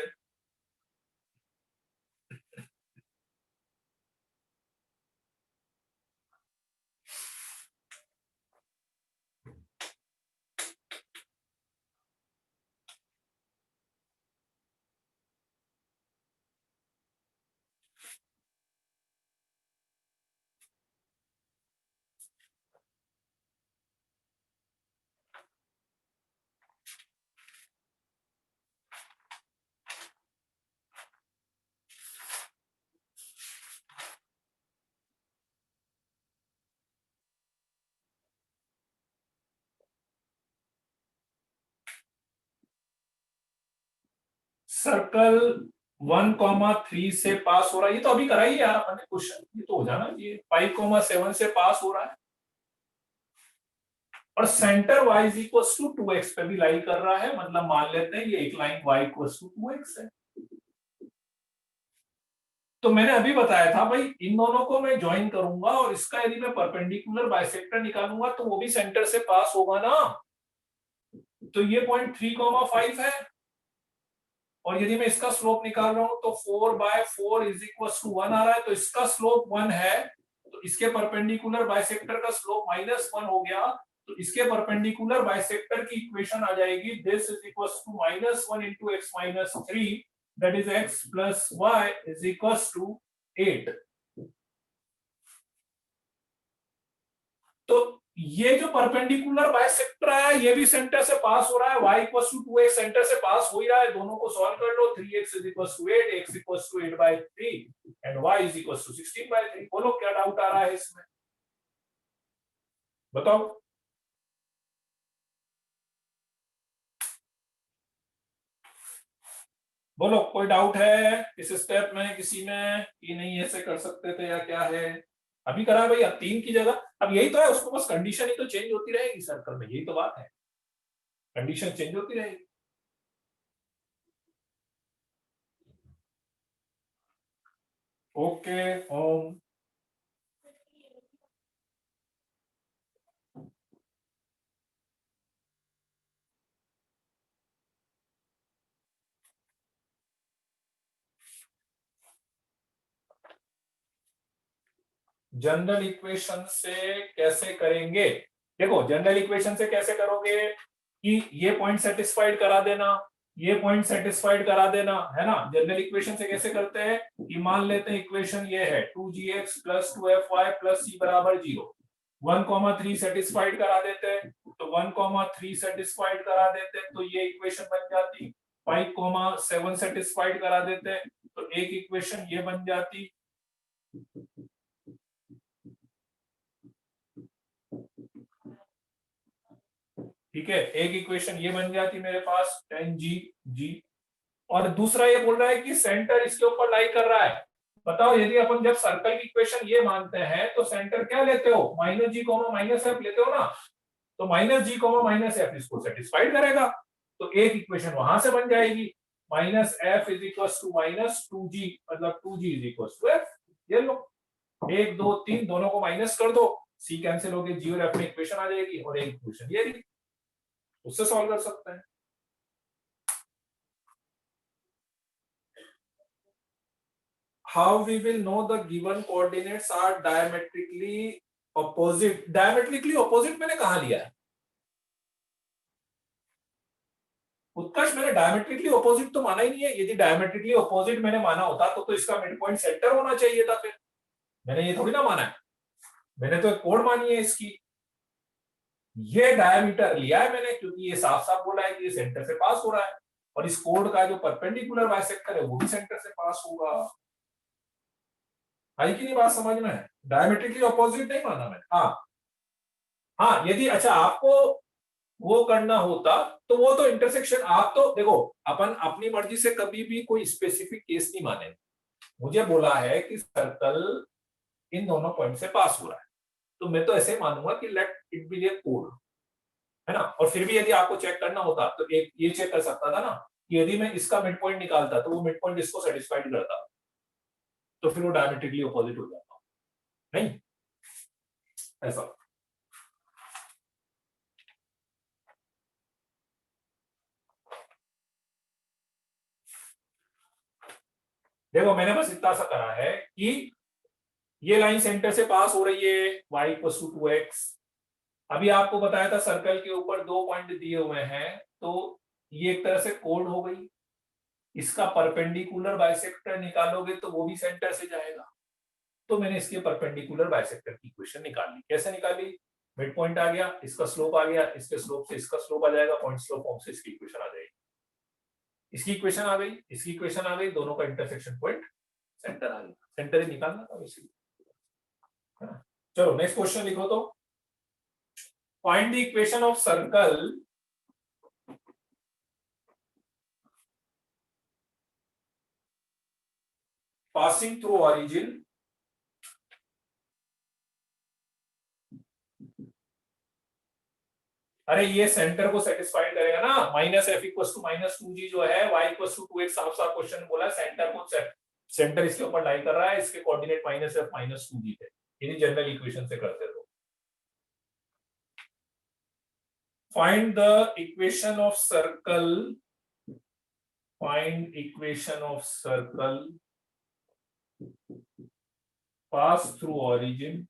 सर्कल 1,3 से पास हो रहा है, ये तो अभी करा ही यार अपन ने क्वेश्चन, ये तो हो जाना, ये 5,7 से पास हो रहा है और centre y is equal to 2x पे भी लाई कर रहा है, मतलब मान लेते हैं ये एक line y equal to 2x है। तो मैंने अभी बताया था भाई, इन दोनों को मैं ज्वाइन करूंगा और इसका यदि मैं परपेंडिकुलर बाइसेक्टर निकालूंगा तो वो भी सेंटर से पास होगा ना। तो ये पॉइंट 3,5 है और यदि मैं इसका स्लोप निकाल रहा हूं तो 4/4 इज इक्वल टू 1 आ रहा है, तो इसका स्लोप 1 है, तो इसके परपेंडिकुलर बाइसेक्टर का स्लोप -1 हो गया, तो इसके परपेंडिकुलर बाइसेक्टर की इक्वेशन आ जाएगी this is equal to -1 into X minus 3, that is x plus Y is equal to 8। तो ये जो परपेंडिकुलर बाइसेक्टर है ये भी सेंटर से पास हो रहा है, y equal to 2x centre से पास हो ही रहा है, दोनों को सॉल्व कर लो, 3x is equal to 8, x equal to 8/3 and y is equal to 16/3। बोलो क्या डाउट आ रहा है इसमें, बताओ। बोलो कोई डाउट है इस स्टेप में किसी में कि नहीं ऐसे कर सकते थे या क्या है? अभी करा भाई, अब 3 की जगह, अब यही तो है, उसको बस कंडीशन ही तो चेंज होती रहेगी सर्कल में, यही तो बात है, कंडीशन चेंज होती रहेगी। ओके ओम। जनरल इक्वेशन से कैसे करेंगे? देखो जनरल इक्वेशन से कैसे करोगे कि ये पॉइंट सेटिस्फाइड करा देना, ये पॉइंट सेटिस्फाइड करा देना, है ना। जनरल इक्वेशन से कैसे करते हैं कि मान लेते हैं इक्वेशन ये है 2gx plus 2fy plus c बराबर 0, 1,3 सेटिस्फाइड करा देते हैं, तो 1,3 सेटिस्फाइड करा देते हैं तो ये इक्वेशन बन जाती, 5,7 सेटिस्फाइड करा देते हैं तो एक इक्वेशन ये बन जाती, ठीक है, एक इक्वेशन ये बन जाती मेरे पास 10g। और दूसरा ये बोल रहा है कि सेंटर इसके ऊपर लाई कर रहा है। बताओ यदि अपन जब सर्कल की इक्वेशन ये मानते हैं तो सेंटर क्या लेते हो, -g, -f लेते हो ना, तो -g, -f इसको सेटिस्फाइड करेगा, तो एक इक्वेशन वहां से बन जाएगी, -f is equal to -2g, मतलब 2g is equal to f। ये लो 1 2 3 दोनों को माइनस कर दो, c कैंसिल हो गए, g और f में इक्वेशन आ जाएगी और एक इक्वेशन ये रही, उससे सॉल्व कर सकते हैं। How we will know the given coordinates are diametrically opposite? Diametrically opposite मैंने कहा लिया है उत्कर्ष, मैंने डायमेट्रिकली ऑपोजिट तो माना ही नहीं है, यदि डायमेट्रिकली ऑपोजिट मैंने माना होता तो इसका मिड पॉइंट सेंटर होना चाहिए था, फिर मैंने ये थोड़ी ना माना है, मैंने तो एक कोड मानी है इसकी, ये डायमीटर लिया है मैंने क्योंकि ये साफ साफ बोला है कि ये सेंटर से पास हो रहा है और इस कोड का जो परपेंडिकुलर बाइसेक्टर है वो भी सेंटर से पास होगा। आई की नहीं बात समझ में? डायमेट्रिकली ऑपोजिट नहीं माना मैंने। हाँ हाँ, यदि अच्छा आपको वो करना होता तो वो तो इंटरसेक्शन, आप तो देखो अपन अपनी मर्जी से कभी भी कोई स्पेसिफिक केस नहीं माने, मुझे बोला है कि सर्कल इन दोनों पॉइंट से पास हो रहा है तो मैं तो ऐसे ही मानूंगा कि let it be A code, है ना। और फिर भी यदि आपको चेक करना होता तो एक ये चेक कर सकता था ना कि यदि मैं इसका मिड पॉइंट निकालता तो वो मिड पॉइंट इसको सेटिस्फाइड करता, तो फिर वो डायमेट्रिकली अपोजिट हो जाता, नहीं ऐसा। देखो मैंने बस इतना सा करा है कि ये लाइन सेंटर से पास हो रही है y इक्वल टू 2x। अभी आपको बताया था सर्कल के ऊपर 2 पॉइंट दिए हुए हैं, तो ये एक तरह से कोड हो गई। इसका परपेंडिकुलर बाइसेक्टर निकालोगे तो वो भी सेंटर से जाएगा। तो मैंने इसके परपेंडिकुलर बाइसेक्टर की इक्वेशन निकाल ली। कैसे निकाली? मिड पॉइंट आ गया, इसका स्लोप आ गया, इसके स्लोप से इसका स्लोप आ जाएगा, पॉइंट स्लोप फॉर्म से इसकी इक्वेशन आ जाएगी। इसकी इक्वेशन आ गई, इसकी इक्वेशन आ गई, दोनों का इंटरसेक्शन पॉइंट सेंटर आ गया। सेंटर ही निकालना था वैसे, है ना। चलो नेक्स्ट क्वेश्चन लिखो तो। Find the equation of circle passing through origin अरे ये सेंटर को सेटिस्फाई करेगा ना। Minus F equal to minus 2g जो है, y इक्वल टू 2x साफ साफ क्वेश्चन बोला, सेंटर को सेंटर इसके ऊपर लाई कर रहा है, इसके coordinate minus F minus 2g थे। यदि जनरल इक्वेशन से करते तो find the equation of circle, find equation of circle pass through origin,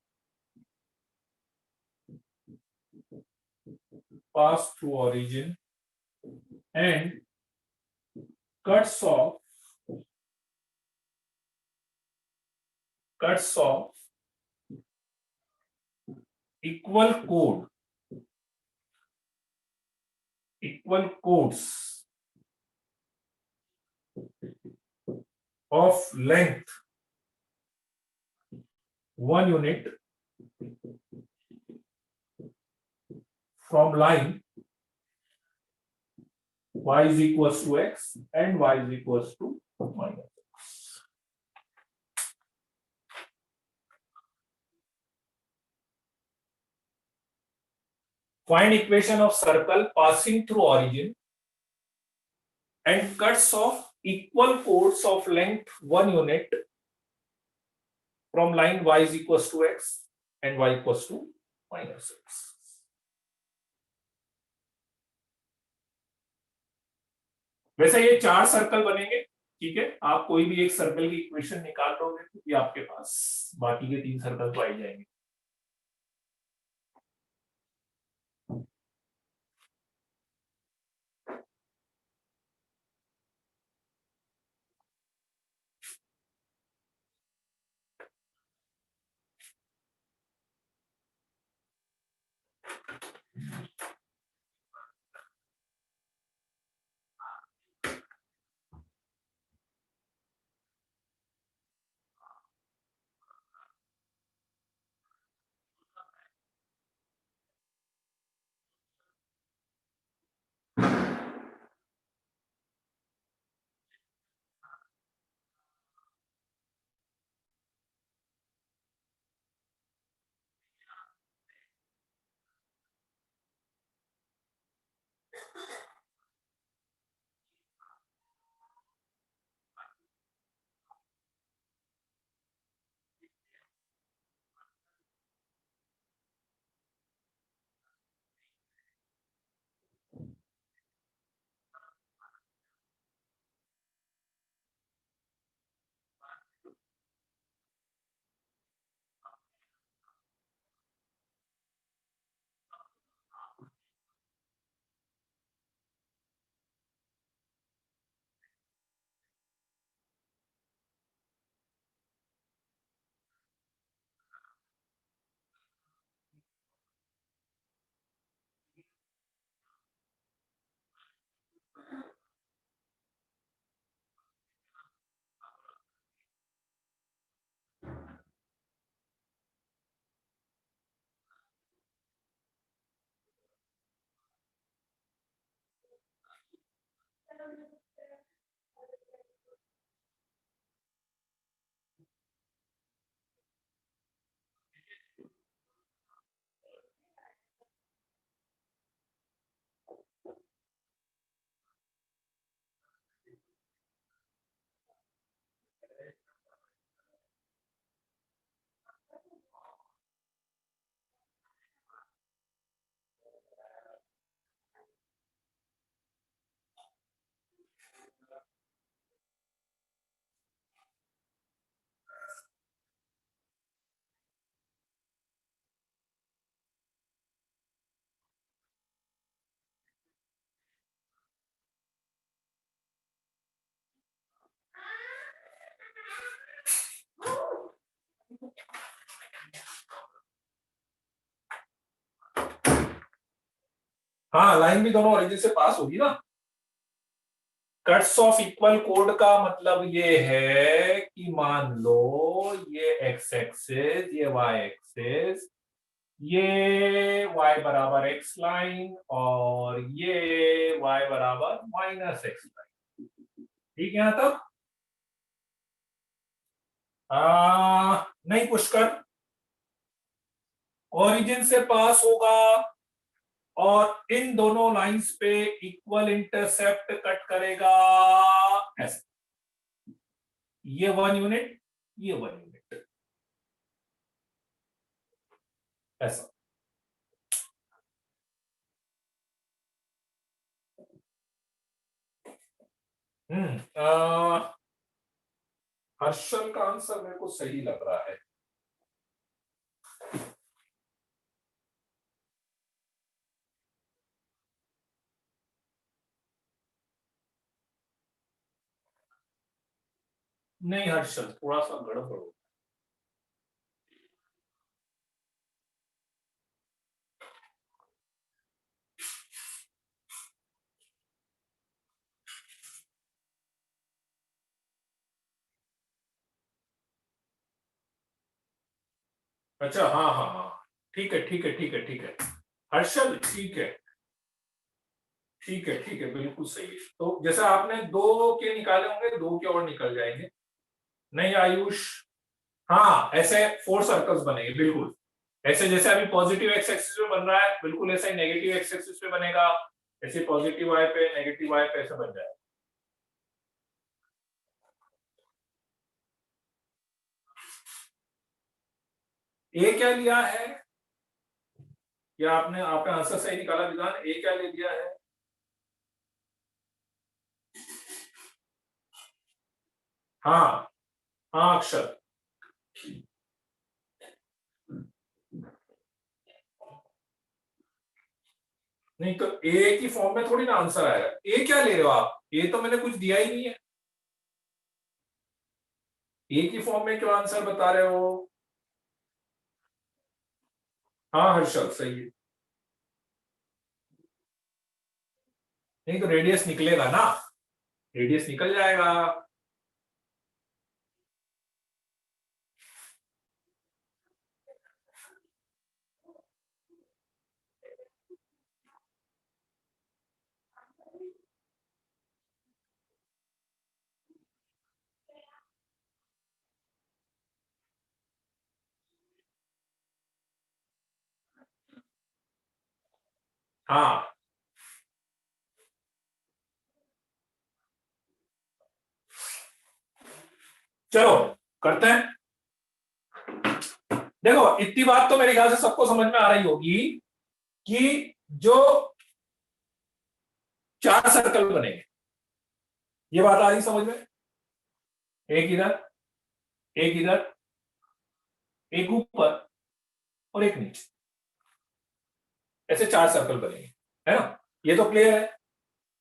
pass through origin and cuts off equal chords of length 1 unit from line y is equals to x and y is equals to minus x. Find equation of circle passing through origin and cuts off equal chords of length 1 unit from line y is equals to x and y equals to minus x. वैसे ये 4 circle बनेंगे, ठीक है। आप कोई भी एक circle की इक्वेशन निकाल लोगे तो ये आपके पास बाकी के 3 सर्कल तो आ ही जाएंगे। हाँ, लाइन भी दोनों ओरिजिन से पास होगी ना। कट्स ऑफ इक्वल कोड का मतलब ये है कि मान लो ये एक्स एक्सेस, ये वाई एक्सेस, ये y बराबर x लाइन और ये y बराबर माइनस एक्स लाइन। ठीक है यहां तक? नहीं पुष्कर, ओरिजिन से पास होगा और इन दोनों लाइंस पे इक्वल इंटरसेप्ट कट करेगा ऐसे। ये 1 यूनिट, ये 1 यूनिट, ऐसा। हर्षल का आंसर मेरे को सही लग रहा है। नहीं हर्षल, थोड़ा सा गड़बड़ हो। अच्छा हाँ हाँ हाँ, ठीक है ठीक है ठीक है ठीक है हर्षल, ठीक है ठीक है, बिल्कुल सही है। तो जैसे आपने दो के निकाले होंगे, दो के और निकल जाएंगे। नहीं आयुष, हाँ ऐसे 4 सर्कल्स बनेंगे बिल्कुल। ऐसे जैसे अभी पॉजिटिव एक्स एक्सिस पे बन रहा है, बिल्कुल ऐसे नेगेटिव एक्स एक्सिस पे बनेगा। ऐसे पॉजिटिव वाई पे, नेगेटिव वाई पे ऐसे बन जाएगा। ए क्या लिया है? या आपने आंसर सही निकाला विधान, ए क्या ले लिया है? हाँ हाँ अक्षर। नहीं तो ए की फॉर्म में थोड़ी ना आंसर आएगा। ए क्या ले रहे हो आप? ए तो मैंने कुछ दिया ही नहीं है। ए की फॉर्म में क्यों आंसर बता रहे हो? हाँ हर्षल सही है। नहीं तो रेडियस निकलेगा ना, रेडियस निकल जाएगा। हाँ चलो करते हैं। देखो इतनी बात तो मेरे ख्याल से सबको समझ में आ रही होगी कि जो 4 सर्कल बनेंगे, ये बात आ रही समझ में? एक इधर, एक इधर, एक ऊपर और एक नीचे, ऐसे 4 सर्कल बनेंगे, है ना? ये तो क्लियर है।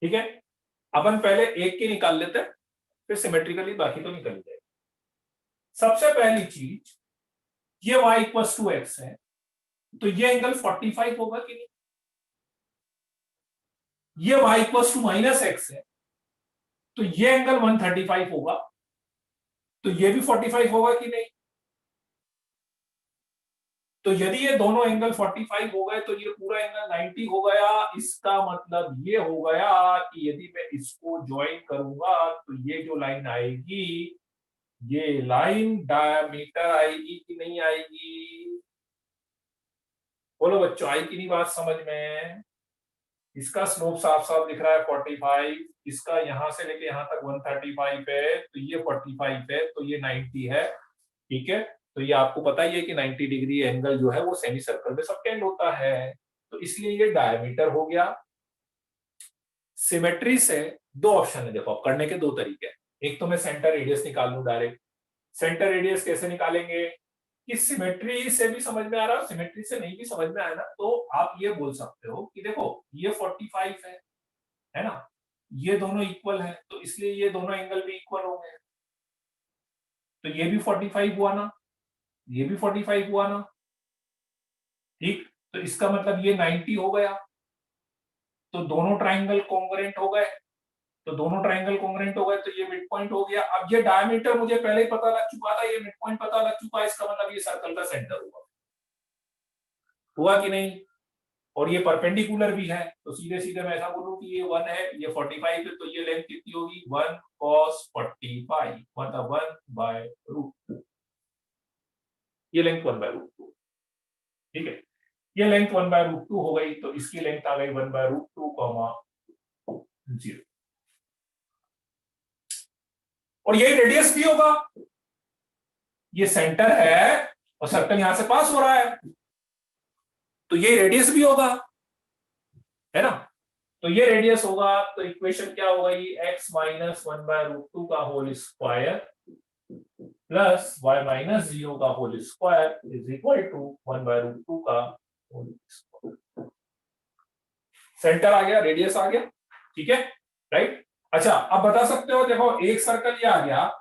ठीक है, अपन पहले एक की निकाल लेते हैं, फिर सिमेट्रिकली बाकी तो निकल जाएगा। सबसे पहली चीज, ये y इक्वल टू एक्स है, तो ये एंगल 45 होगा कि नहीं? ये y equal to minus X है, तो ये एंगल 135 होगा, तो ये भी 45 होगा कि नहीं? तो यदि ये दोनों एंगल 45 हो गए तो ये पूरा एंगल 90 हो गया। इसका मतलब ये हो गया कि यदि मैं इसको ज्वाइन करूंगा तो ये जो लाइन आएगी, ये लाइन डायमीटर आएगी कि नहीं आएगी? बोलो बच्चों, आई कि नहीं बात समझ में? इसका स्लोप साफ साफ दिख रहा है 45, इसका यहां से लेके यहां तक 135 है, तो ये 45 है, तो ये 90 है। ठीक है, तो ये आपको पता ही है कि 90 डिग्री एंगल जो है वो सेमी सर्कल में सबटेंड होता है, तो इसलिए ये डायमीटर हो गया। सिमेट्री से दो ऑप्शन है, देखो करने के दो तरीके हैं। एक तो मैं सेंटर रेडियस निकाल लूं डायरेक्ट। सेंटर रेडियस कैसे निकालेंगे? कि सिमेट्री से भी समझ में आ रहा है, सिमेट्री से नहीं भी समझ में आया ना, तो आप ये बोल सकते हो कि देखो ये 45 है ना, ये दोनों इक्वल है, तो इसलिए ये दोनों एंगल भी इक्वल हो गए, तो ये भी 45 हुआ ना, ये भी 45 हुआ ना। ठीक, तो इसका मतलब ये 90 हो गया। तो दोनों ट्राइंगल कॉन्ग्रुएंट हो गए, तो ये मिड पॉइंट हो गया। अब ये डायमीटर मुझे पहले ही पता लग चुका था, ये मिड पॉइंट पता लग चुका है, इसका मतलब ये सर्कल का सेंटर हुआ कि नहीं? और ये परपेंडिकुलर भी है, तो सीधे सीधे मैं ऐसा बोलूं कि ये 1 है, ये 45 है, तो ये लेंथ कितनी होगी? 1 cos 45, मतलब 1/√2। ये लेंथ 1/√2, ठीक है। ये लेंथ 1/√2 हो गई, तो इसकी लेंथ आ गई 1/√2, 0। और यही रेडियस भी होगा, ये सेंटर है और सर्कल यहां से पास हो रहा है, तो ये रेडियस भी होगा, है ना? तो ये रेडियस होगा, तो इक्वेशन क्या होगा? ये x माइनस 1/√2 का whole square plus y minus 0 का whole square is equal to 1/√2 का होल स्क्वायर। सेंटर आ गया, रेडियस आ गया, ठीक है, राइट। अच्छा, अब बता सकते हो, देखो एक सर्कल ये आ गया,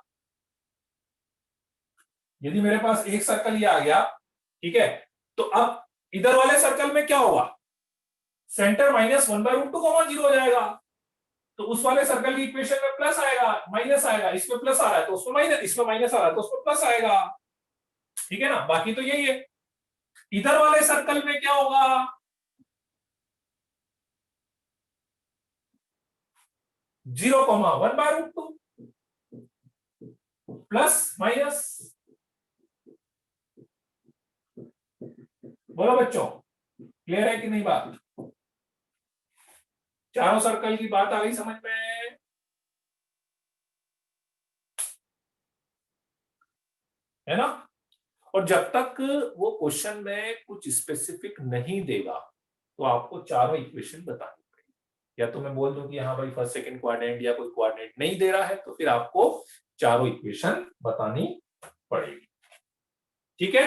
यदि मेरे पास एक सर्कल ये आ गया, ठीक है, तो अब इधर वाले सर्कल में क्या होगा? सेंटर माइनस 1/√2 कॉमा 0 हो जाएगा, तो उस वाले सर्कल की इक्वेशन में प्लस आएगा, माइनस आएगा, इसमें प्लस आ रहा है तो उसमें माइनस, इसमें माइनस आ रहा है तो उसमें प्लस आएगा, ठीक है ना? बाकी तो यही है। इधर वाले सर्कल में क्या होगा? 0,1/√2 प्लस माइनस। बोलो बच्चों, क्लियर है कि नहीं बात? चारों सर्कल की बात आ गई समझ में? है ना? और जब तक वो क्वेश्चन में कुछ स्पेसिफिक नहीं देगा, तो आपको चारों इक्वेशन बतानी पड़ेगी। या तो मैं बोल दूं कि हाँ भाई फर्स्ट सेकंड क्वाड्रेंट या कोई क्वाड्रेंट नहीं दे रहा है, तो फिर आपको चारों इक्वेशन बतानी पड़ेगी, ठीक है?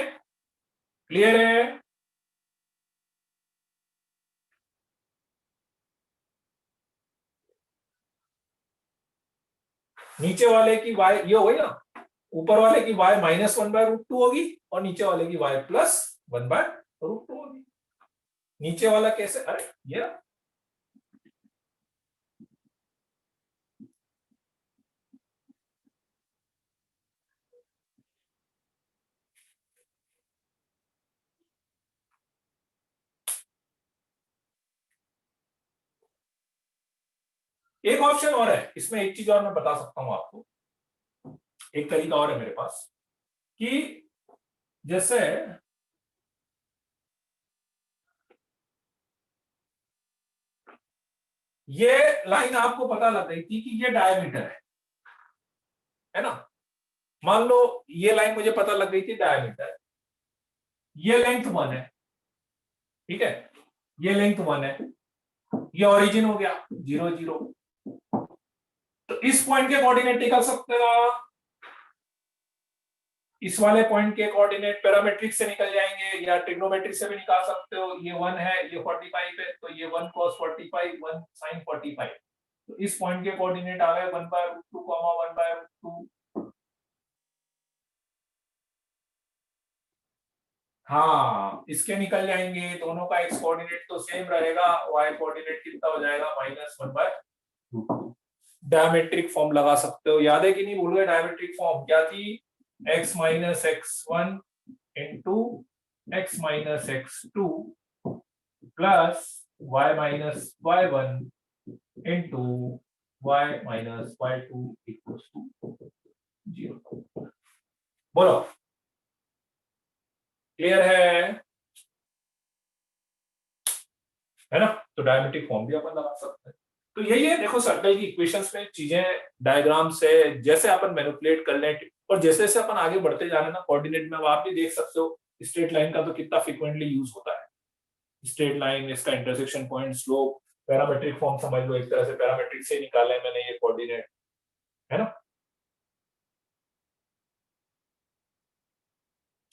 क्लियर है? नीचे वाले की y ये हो गई ना, ऊपर वाले की y माइनस 1/√2 होगी और नीचे वाले की y प्लस 1/√2 होगी। नीचे वाला कैसे? अरे ये एक ऑप्शन और है इसमें, एक चीज और मैं बता सकता हूं आपको, एक तरीका और है मेरे पास कि जैसे ये लाइन आपको पता लग गई थी कि ये डायमीटर है ना? मान लो ये लाइन मुझे पता लग गई थी डायमीटर, ये लेंथ 1 है, ठीक है, ये लेंथ 1 है, ये ओरिजिन हो गया 0 0। तो इस पॉइंट के कोऑर्डिनेट निकाल सकते हो, इस वाले पॉइंट के कोऑर्डिनेट पैरामेट्रिक से निकल जाएंगे या ट्रिग्नोमेट्रिक से भी निकाल सकते हो। ये 1 है, ये 45 है, तो ये 1 cos 45, 1 sin 45, तो इस पॉइंट के कोऑर्डिनेट आ गए 1/√2, 1/√2। हाँ, इसके निकल जाएंगे, दोनों का एक्स कोऑर्डिनेट तो सेम रहेगा, वाई कोऑर्डिनेट कितना हो जाएगा? -1/√2। डायमेट्रिक फॉर्म लगा सकते हो, याद है कि नहीं? भूल गए? डायमेट्रिक फॉर्म क्या थी? x minus x1 into x minus x2 plus y minus y1 into y minus y2 equals to 0। बोलो, क्लियर है ना? तो डायमेट्रिक फॉर्म भी अपन लगा सकते हैं। तो यही है, देखो सर्कल की इक्वेशंस में चीजें डायग्राम से जैसे अपन मैनिपुलेट कर लें, और जैसे जैसे अपन आगे बढ़ते जा रहे हैं ना कोऑर्डिनेट में, आप भी देख सकते हो स्ट्रेट लाइन का तो कितना फ्रिक्वेंटली यूज होता है। स्ट्रेट लाइन, इसका intersection point, slope, parametric form समझ लो, एक तरह से पैरामेट्रिक से निकाला है मैंने ये कोऑर्डिनेट, है ना?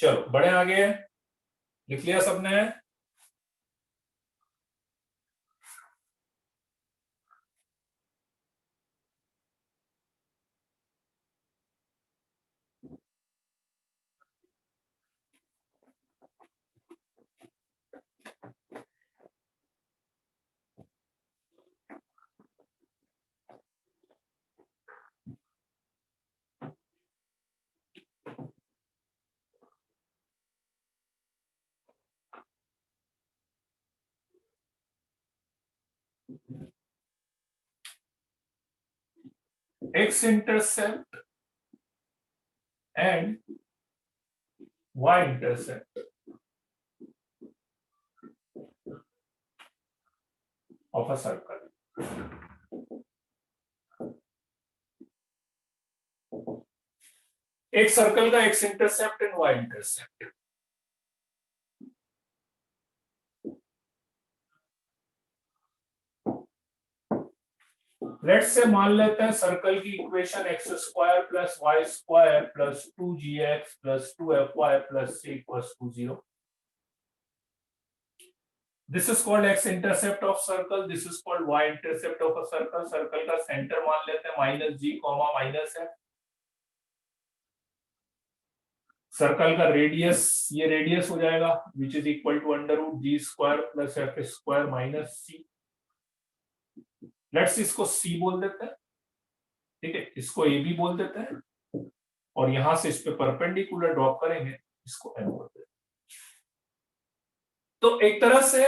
चलो बढ़े आगे, लिख लिया सबने? x intercept and y intercept of a circle. एक सर्कल का x intercept and y intercept. Let's say मान लेते हैं सर्कल की equation x square plus y square plus 2gx plus 2fy plus c equals to 0। This is called x intercept of circle, this is called y intercept of a circle. Circle का centre मान लेते हैं minus g comma minus f। Circle का radius, ये radius हो जाएगा which is equal to under root ji square plus F square minus c. Let's इसको c बोल देते हैं, ठीक है, इसको ए बी बोल देते हैं और यहां से इस पे परपेंडिकुलर ड्रॉप करेंगे, इसको m बोल देते हैं। तो एक तरह से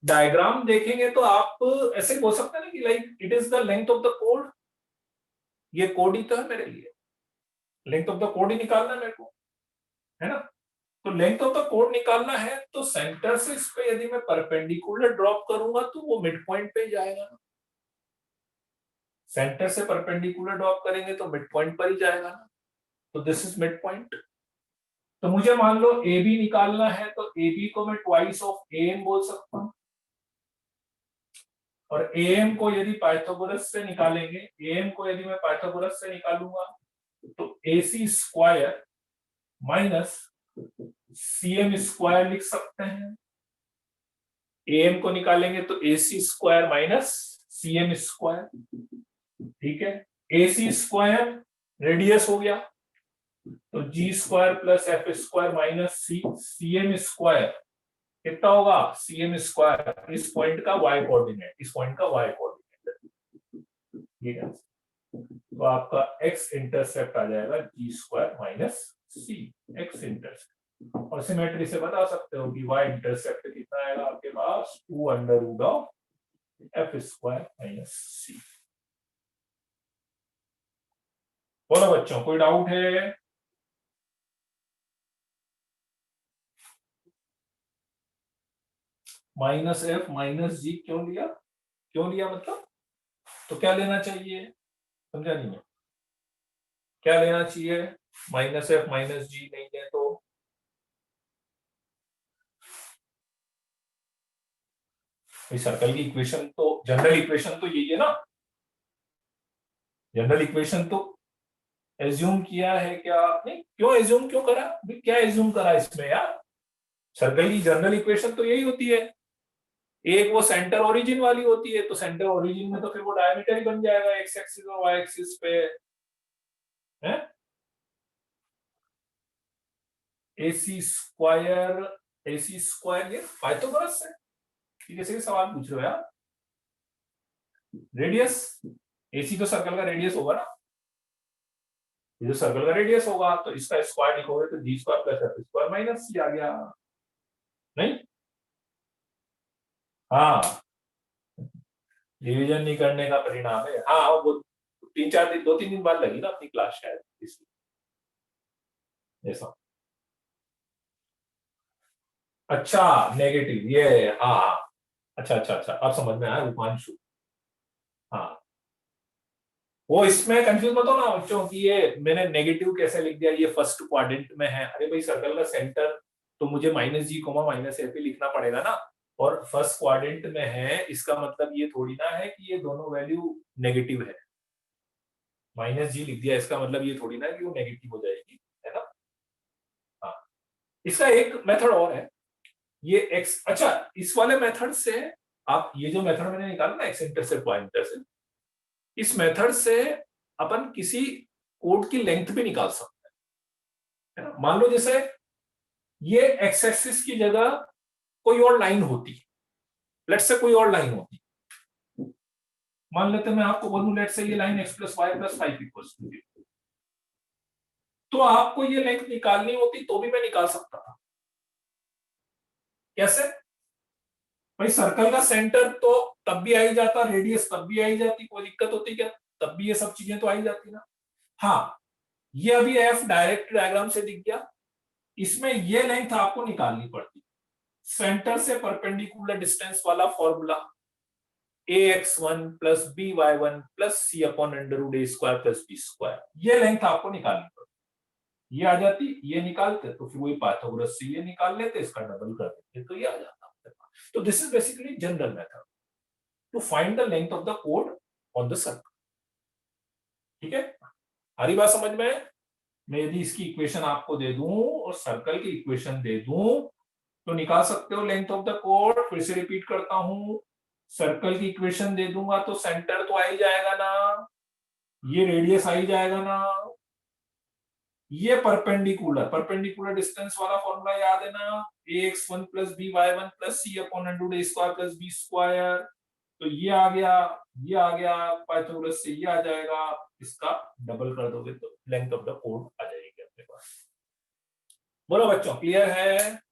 डायग्राम देखेंगे तो आप ऐसे बोल सकते हैं ना कि like it is the length of the code. ये कोड ही तो है मेरे लिए, लेंथ ऑफ द कोड ही निकालना है मेरे को, है ना। तो लेंथ ऑफ द कोड निकालना है तो सेंटर से इस पे यदि मैं परपेंडिकुलर ड्रॉप करूंगा तो वो मिड पॉइंट पे जाएगा ना। सेंटर से परपेंडिकुलर ड्रॉप करेंगे तो मिड पॉइंट पर ही जाएगा ना। तो दिस इज मिड पॉइंट। तो मुझे मान लो ए बी निकालना है तो ए बी को मैं ट्वाइस ऑफ ए एम बोल सकता हूं, और ए एम को यदि पाइथागोरस से निकालेंगे, ए एम को यदि मैं पाइथागोरस से निकालूंगा तो A C square minus C M square लिख सकते हैं। ए एम को निकालेंगे तो A C square minus C M square, ठीक है। ए सी स्क्वायर रेडियस हो गया तो G square plus F square minus C M square कितना होगा, सी एम स्क्वायर इस पॉइंट का y कोऑर्डिनेट, इस पॉइंट का y कोऑर्डिनेट, ठीक है। तो आपका x इंटरसेप्ट आ जाएगा जी स्क्वायर माइनस सी एक्स इंटरसेप्ट। और सिमेट्री से बता सकते हो कि y इंटरसेप्ट कितना आएगा आपके पास, 2 under root of F square minus C. बोलो बच्चों, कोई डाउट है? माइनस एफ माइनस जी क्यों लिया, क्यों लिया मतलब, तो क्या लेना चाहिए, समझा नहीं मैं, क्या लेना चाहिए? माइनस एफ माइनस जी नहीं है तो सर्कल की इक्वेशन तो, जनरल इक्वेशन तो यही है ना। जनरल इक्वेशन तो एज्यूम किया है क्या, नहीं क्यों एज्यूम क्यों करा, क्या एज्यूम करा इसमें यार। सर्कल की जनरल इक्वेशन तो यही होती है, एक वो सेंटर ओरिजिन वाली होती है, तो सेंटर ओरिजिन में तो फिर वो डायमीटर ही बन जाएगा एक्स एक्सिस और वाई एक्सिस पे, है। ए सी स्क्वायर ये पाइथागोरस है, कैसे सवाल पूछ रहे हो यार। रेडियस, एसी तो सर्कल का रेडियस होगा ना, ये जो सर्कल का रेडियस होगा तो इसका स्क्वायर लिखोगे तो G square plus F square minus C आ गया, नहीं। हाँ, डिवीजन नहीं करने का परिणाम है, हाँ वो 3-4 दिन, 2-3 दिन बाद लगी ना अपनी क्लास शायद, इसलिए ऐसा। अच्छा, नेगेटिव ये, हाँ हाँ, अच्छा अच्छा अच्छा, अब समझ में आया रूपांशु। हाँ, वो इसमें कंफ्यूज मत हो ना बच्चों कि ये मैंने नेगेटिव कैसे लिख दिया, ये फर्स्ट क्वाड्रेंट में है। अरे भाई सर्कल का सेंटर तो मुझे माइनस जी कोमा माइनस ए पे लिखना पड़ेगा ना, और फर्स्ट क्वाड्रेंट में है, इसका मतलब ये थोड़ी ना है कि ये दोनों वैल्यू नेगेटिव है। माइनस जी लिख दिया इसका मतलब ये थोड़ी ना है कि वो नेगेटिव हो जाएगी, है ना। हाँ, इसका एक मेथड और है, ये एक्स, अच्छा इस वाले मेथड से आप ये जो मेथड मैंने निकाला ना एक्स इंटरसेप्ट वाई इंटरसेप्ट, इस मेथड से अपन किसी कोड की लेंथ भी निकाल सकते हैं, है ना। मान लो जैसे ये एक्स एक्सिस की जगह कोई और लाइन होती, लेट्स से कोई और लाइन होती, मान लेते मैं आपको बोलूं लेट्स से ये line x plus Y plus 5 equals to 0, तो आपको ये लेंथ निकालनी होती तो भी मैं निकाल सकता था। कैसे? भाई सर्कल का सेंटर तो तब भी आ ही जाता, रेडियस तब भी आ ही जाती, कोई दिक्कत होती क्या? तब भी ये सब चीजें तो आ ही जाती ना। हाँ, ये अभी एफ डायरेक्ट डायग्राम से दिख गया। इसमें ये लेंथ आपको निकालनी पड़ती, सेंटर से परपेंडिकुलर डिस्टेंस वाला formula, ax1 plus by1 plus c upon under root A square plus B square, ये लेंथ आपको निकालनी पड़ती। ये आ जाती, ये निकालते तो फिर वही पाइथागोरस से ये निकाल लेते, इसका डबल कर देते तो ये आ जाता। तो this is basically general method to find the length of the कोड ऑन द सर्कल। ठीक है, हरी बात समझ में? मैं यदि इसकी इक्वेशन आपको दे दूं और सर्कल की इक्वेशन दे दूं तो निकाल सकते हो लेंथ ऑफ द कोड। फिर से रिपीट करता हूं, सर्कल की इक्वेशन दे दूंगा तो सेंटर तो आ ही जाएगा ना, ये रेडियस आ ही जाएगा ना, ये परपेंडिकुलर परपेंडिकुलर डिस्टेंस वाला फॉर्मूला याद है ना, ax1 plus by1 plus c upon under root a square plus b square. तो ये आ गया, ये आ गया पाइथागोरस से, ये आ जाएगा, इसका डबल कर दोगे तो लेंथ ऑफ द कोड आ जाएगी अपने पास। बोलो बच्चों, क्लियर है?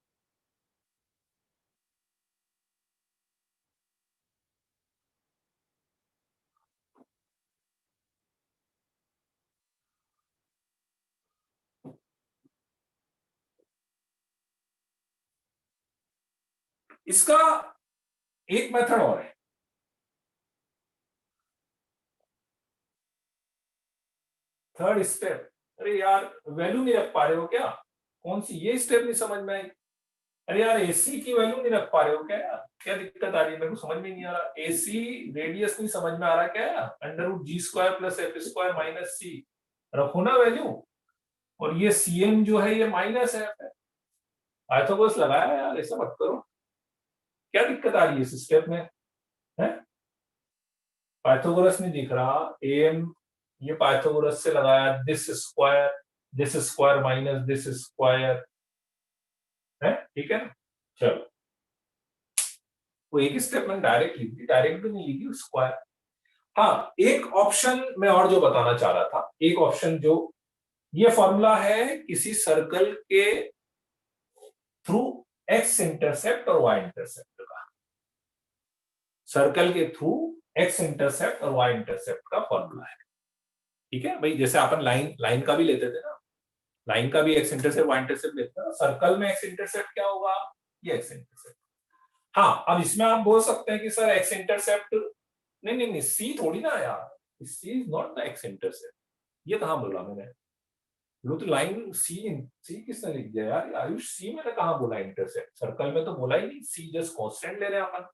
इसका एक मेथड और है। थर्ड स्टेप, अरे यार वैल्यू नहीं रख पा रहे हो क्या? कौन सी ये स्टेप नहीं समझ में आई? अरे यार एसी की वैल्यू नहीं रख पा रहे हो क्या यार? क्या दिक्कत आ रही है? मेरे को समझ में नहीं आ रहा। एसी रेडियस नहीं समझ में आ रहा क्या? अंडर रूट जी square plus F square minus C, रखो ना वैल्यू। और ये सीएम जो है ये माइनस एफ है। पाइथागोरस लगाया यार, ऐसा मत करो। क्या दिक्कत आ रही है इस स्टेप में? है पाइथागोरस नहीं दिख रहा, एम ये पाइथागोरस से लगाया, this square minus this square है, ठीक है ना? चलो, वो एक स्टेप में डायरेक्ट लिख दी, डायरेक्ट भी नहीं लिखी स्क्वायर। हाँ, एक ऑप्शन मैं और जो बताना चाह रहा था, एक ऑप्शन जो ये फॉर्मूला है किसी सर्कल के थ्रू एक्स इंटरसेप्ट और वाई इंटरसेप्ट का, सर्कल के थ्रू एक्स इंटरसेप्ट और वाई इंटरसेप्ट का फॉर्मूला है। ठीक है भाई, जैसे अपन लाइन लाइन का भी लेते थे ना, लाइन का भी एक्स इंटरसेप्ट वाई इंटरसेप्ट लेते थे, सर्कल में एक्स इंटरसेप्ट क्या होगा? ये एक्स इंटरसेप्ट। हाँ, अब इसमें आप बोल सकते हैं कि सर एक्स इंटरसेप्ट, नहीं नहीं नहीं, सी थोड़ी ना यार, C is not the X intercept. ये कहां बोला मैंने? लो तो लाइन सी, सी किसने लिख दिया यार? आयुष सी मैंने कहा बोला इंटरसेप्ट? सर्कल में तो बोला ही नहीं, सी जस्ट कांस्टेंट ले रहे हैं अपन।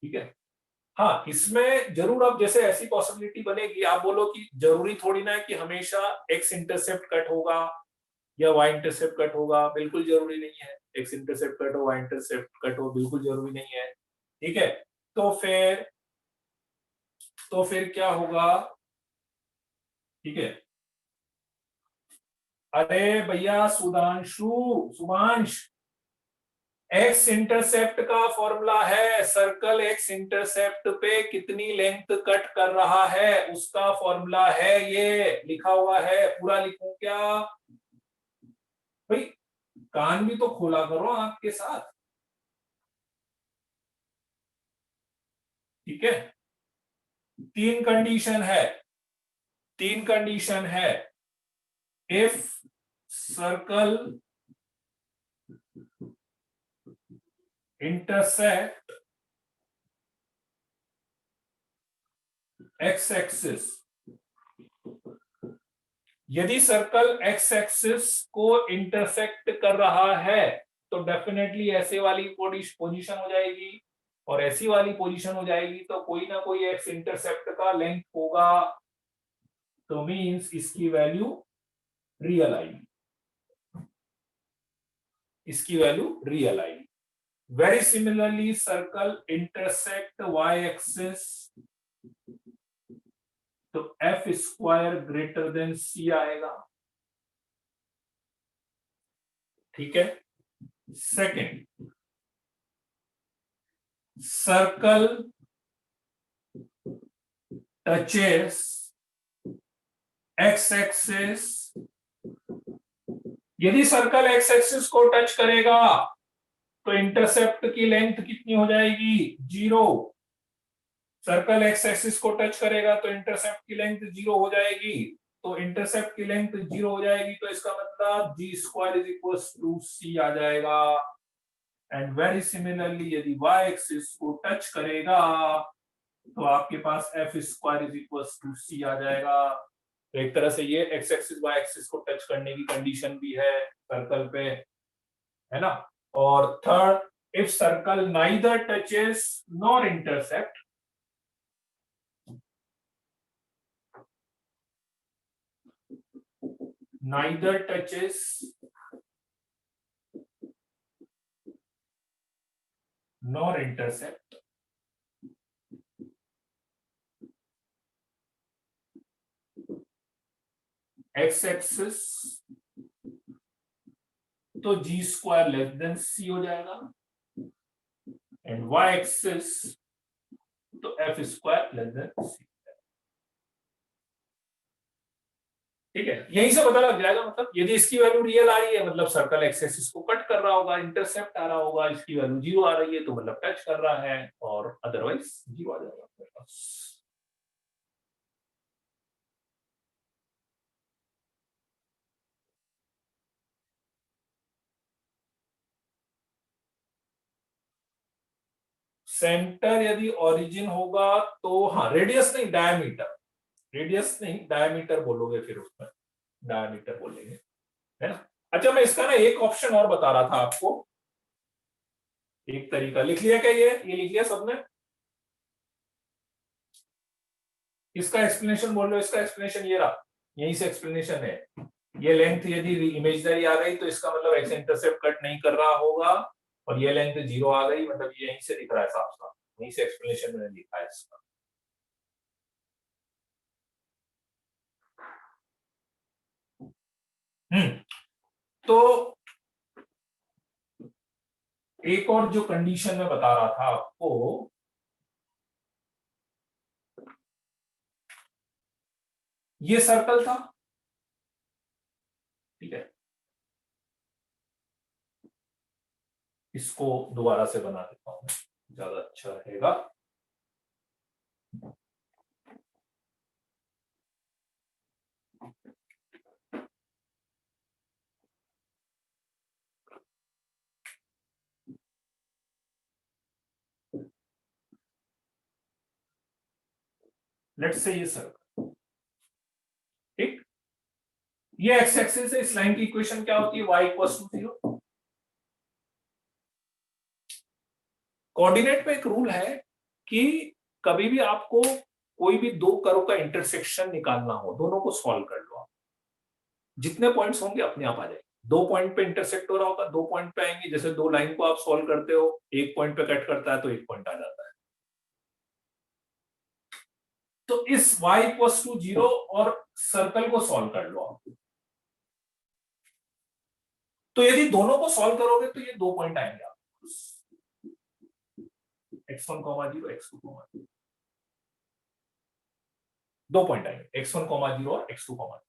ठीक है, हाँ इसमें जरूर अब जैसे ऐसी पॉसिबिलिटी बनेगी, आप बोलो कि जरूरी थोड़ी ना है कि हमेशा एक्स इंटरसेप्ट कट होगा या वाई इंटरसेप्ट कट होगा, बिल्कुल जरूरी नहीं है। एक्स इंटरसेप्ट कट हो वाई इंटरसेप्ट कट हो बिल्कुल जरूरी नहीं है। ठीक है, तो फिर क्या होगा? ठीक है, अरे भैया सुधांशु, शुभांश, एक्स इंटरसेप्ट का फॉर्मूला है, सर्कल एक्स इंटरसेप्ट पे कितनी लेंथ कट कर रहा है उसका फॉर्मूला है, ये लिखा हुआ है। पूरा लिखूं क्या भाई? कान भी तो खोला करो आपके साथ। ठीक है, तीन कंडीशन है, तीन कंडीशन है। If circle intersect x axis, यदि सर्कल एक्स एक्सिस को इंटरसेक्ट कर रहा है तो डेफिनेटली ऐसे वाली पोजीशन हो जाएगी, और ऐसी वाली पोजीशन हो जाएगी तो कोई ना कोई एक्स इंटरसेप्ट का लेंथ होगा, तो मींस इसकी वैल्यू रियल आएगी, इसकी वैल्यू रियल आएगी। Very similarly circle intersect y axis, तो f square greater than c आएगा। ठीक है, second, circle touches x axis, यदि सर्कल एक्स एक्सिस को टच करेगा तो इंटरसेप्ट की लेंथ कितनी हो जाएगी 0। सर्कल एक्स एक्सिस को टच करेगा तो इंटरसेप्ट की लेंथ 0 हो जाएगी। तो इंटरसेप्ट की लेंथ 0 हो जाएगी तो इसका मतलब G square is equal to C आ जाएगा। एंड वेरी सिमिलरली यदि वाई एक्सिस को टच करेगा तो आपके पास F square is equal to C आ जाएगा। तो एक तरह से ये एक्स एक्सिस वाई एक्सिस को टच करने की कंडीशन भी है सर्कल पे, है ना। और third, if circle neither touches nor intercept, neither touches nor intercept, x axis तो जी स्क्वायर लेस देन सी हो जाएगा एंड वाई एक्सिस तो एफ स्क्वायर लेस देन सी। ठीक है, यहीं से पता लग जाएगा, मतलब यदि इसकी वैल्यू रियल आ रही है मतलब सर्कल एक्स एक्सिस को कट कर रहा होगा, इंटरसेप्ट आ रहा होगा, इसकी वैल्यू 0 आ रही है तो मतलब टच कर रहा है, और अदरवाइज 0 आ जाएगा आपके पास। सेंटर यदि ओरिजिन होगा तो हाँ, रेडियस नहीं डायमीटर, रेडियस नहीं डायमीटर बोलोगे, फिर उसमें डायमीटर बोलेंगे, है ना। अच्छा, मैं इसका ना एक ऑप्शन और बता रहा था आपको, एक तरीका लिख लिया क्या, ये लिख लिया सबने, इसका एक्सप्लेनेशन बोल लो, इसका एक्सप्लेनेशन ये रहा, यहीं से एक्सप्लेनेशन है। ये लेंथ यदि इमेजिनरी आ गई तो इसका मतलब एक्स इंटरसेप्ट कट नहीं कर रहा होगा, और ये लेंथ 0 आ गई मतलब ये यहीं से दिख रहा है साफ साफ, यहीं से एक्सप्लेनेशन मैंने लिखा है इसका। हम्म तो एक और जो कंडीशन में बता रहा था आपको, ये सर्कल था, ठीक है, इसको दोबारा से बना देता हूं, ज्यादा अच्छा रहेगा। लेट्स से ये सर्कल, ठीक, ये एक्स एक्सिस है, इस लाइन की इक्वेशन क्या होती है, y इक्वल्स टू 0। कोऑर्डिनेट में एक रूल है कि कभी भी आपको कोई भी दो कर्व का इंटरसेक्शन निकालना हो, दोनों को सॉल्व कर लो आप, जितने पॉइंट्स होंगे अपने आप आ जाएंगे। दो पॉइंट पे इंटरसेक्ट हो रहा होगा, दो पॉइंट पे आएंगे, जैसे दो लाइन को आप सॉल्व करते हो, एक पॉइंट पे कट करता है तो एक पॉइंट आ जाता है। तो इस y इक्वल्स टू 0 और सर्कल को सॉल्व कर लो आप, तो यदि दोनों को सॉल्व करोगे तो ये दो पॉइंट आएंगे आपको, x1 0 x2 0, दो पॉइंट आएंगे x1 0 और x2 0।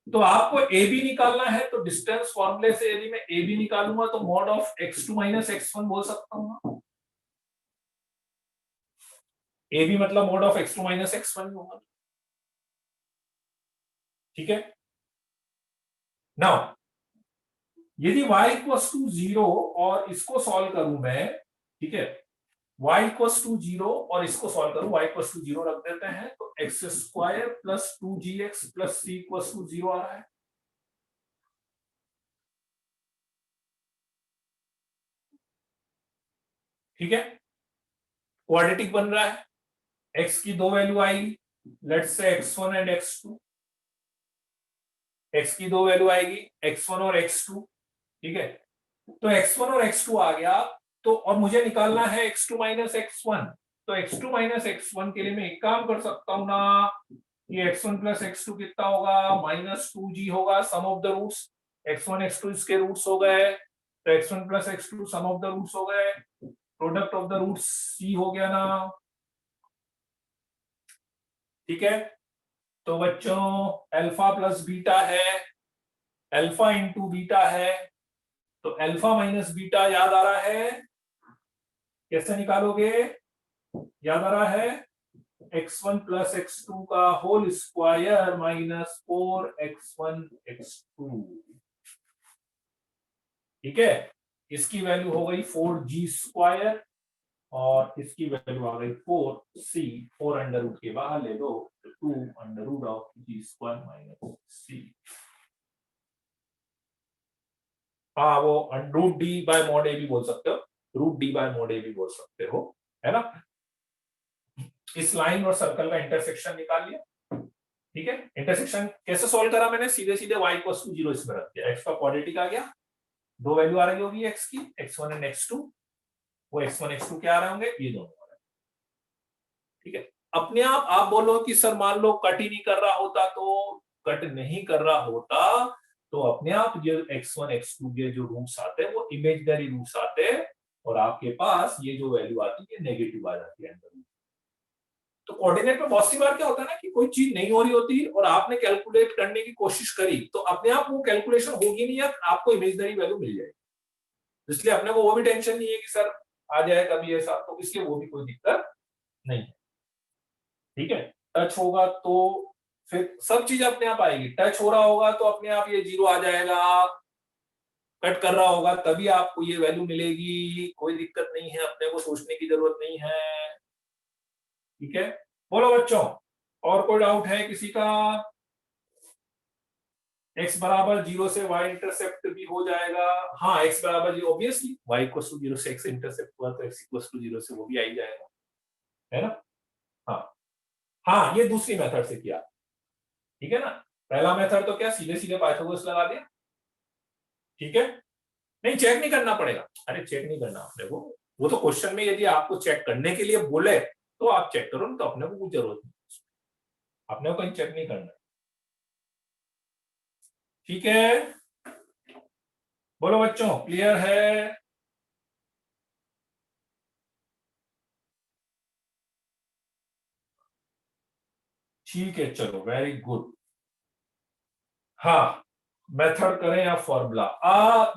तो आपको ए बी निकालना है तो डिस्टेंस फॉर्मूले से यदि मैं ए बी निकालूंगा तो mod of x2 minus x1 बोल सकता हूं ना, ए बी मतलब mod of x2 minus x1 होगा, ठीक है। नाउ यदि y इक्वल्स टू 0 और इसको सॉल्व करूं मैं, ठीक है, y इक्वल्स टू 0 और इसको सॉल्व करूं, y इक्वल्स टू 0 रख देते हैं तो x square plus 2gx plus c equals to 0 आ रहा है, ठीक है, क्वाड्रेटिक बन रहा है, x की दो वैल्यू आएगी, let's say x1 and x2, x की दो वैल्यू आएगी x1 और x2, ठीक है। तो x1 और x2 आ गया, तो और मुझे निकालना है x2 माइनस x1, तो x2 माइनस x1 के लिए मैं एक काम कर सकता हूं ना, ये x1 प्लस x2 कितना होगा, माइनस 2g होगा, सम of the roots, x1 x2 इसके रूट्स हो गए, तो x1 plus x2 sum of the roots हो गए, product of the roots c हो गया ना, ठीक है। तो बच्चों अल्फा प्लस बीटा है, अल्फा इंटू बीटा है, तो अल्फा माइनस बीटा याद आ रहा है, कैसे निकालोगे? याद आ रहा है, x1 प्लस x2 का whole square minus 4x1 x2। ठीक है, इसकी वैल्यू हो गई 4g स्क्वायर और इसकी वैल्यू आ गई 4c, 4 अंडर रूट के बाहर ले दो तो 2 under root of g square minus c। हाँ, वो root D by mod A भी बोल सकते हो, root D by mod A भी बोल सकते हो, है ना। इस लाइन और सर्कल का इंटरसेक्शन निकाल लिया। ठीक है, इंटरसेक्शन कैसे सॉल्व करा मैंने? सीधे सीधे y इक्वल्स टू 0 इसमें रख दिया, x का क्वाड्रेटिक आ गया, दो वैल्यू आ रही होगी x की, x1 एंड x2, वो x1 x2 क्या आ रहे होंगे? ये दोनों आ रहे हैं। ठीक है, अपने आप बोलो कि सर मान लो कट ही नहीं कर रहा होता, तो कट नहीं कर रहा होता तो अपने आप ये x1 x2 के जो रूट्स आते हैं वो इमेजिनरी रूट्स आते हैं और आपके पास ये जो वैल्यू आती है नेगेटिव आ जाती है अंदर। तो कोऑर्डिनेट में बहुत सी बार क्या होता है ना कि कोई चीज नहीं हो रही होती और आपने कैलकुलेट करने की कोशिश करी तो अपने आप वो कैलकुलेशन होगी नहीं, या आपको इमेजिनरी वैल्यू मिल जाएगी। इसलिए अपने को वो भी टेंशन नहीं है कि सर आ जाए कभी ऐसा, तो इसलिए वो भी कोई दिक्कत नहीं है। ठीक है, टच होगा तो फिर सब चीज अपने आप आएगी, टच हो रहा होगा तो अपने आप ये 0 आ जाएगा, कट कर रहा होगा तभी आपको ये वैल्यू मिलेगी, कोई दिक्कत नहीं है, अपने को सोचने की जरूरत नहीं है। ठीक है, बोलो बच्चों, और कोई डाउट है किसी का? x बराबर 0 से y इंटरसेप्ट भी हो जाएगा। हाँ, x बराबर 0 ऑब्वियसली y इक्वल टू 0 से x इंटरसेप्ट हुआ तो x इक्वल टू 0 से वो भी आ ही जाएगा, है ना। हाँ हाँ, ये दूसरी मेथड से किया। ठीक है ना, पहला मेथड तो क्या सीधे सीधे पाइथागोरस लगा दिया। ठीक है, नहीं चेक नहीं करना पड़ेगा, अरे चेक नहीं करना अपने को, वो तो क्वेश्चन में यदि आपको चेक करने के लिए बोले तो आप चेक करो, तो अपने को कुछ जरूरत नहीं, अपने को कहीं चेक नहीं करना। ठीक है, बोलो बच्चों, क्लियर है? ठीक है, चलो वेरी गुड। हाँ, मेथड करें या फॉर्मूला?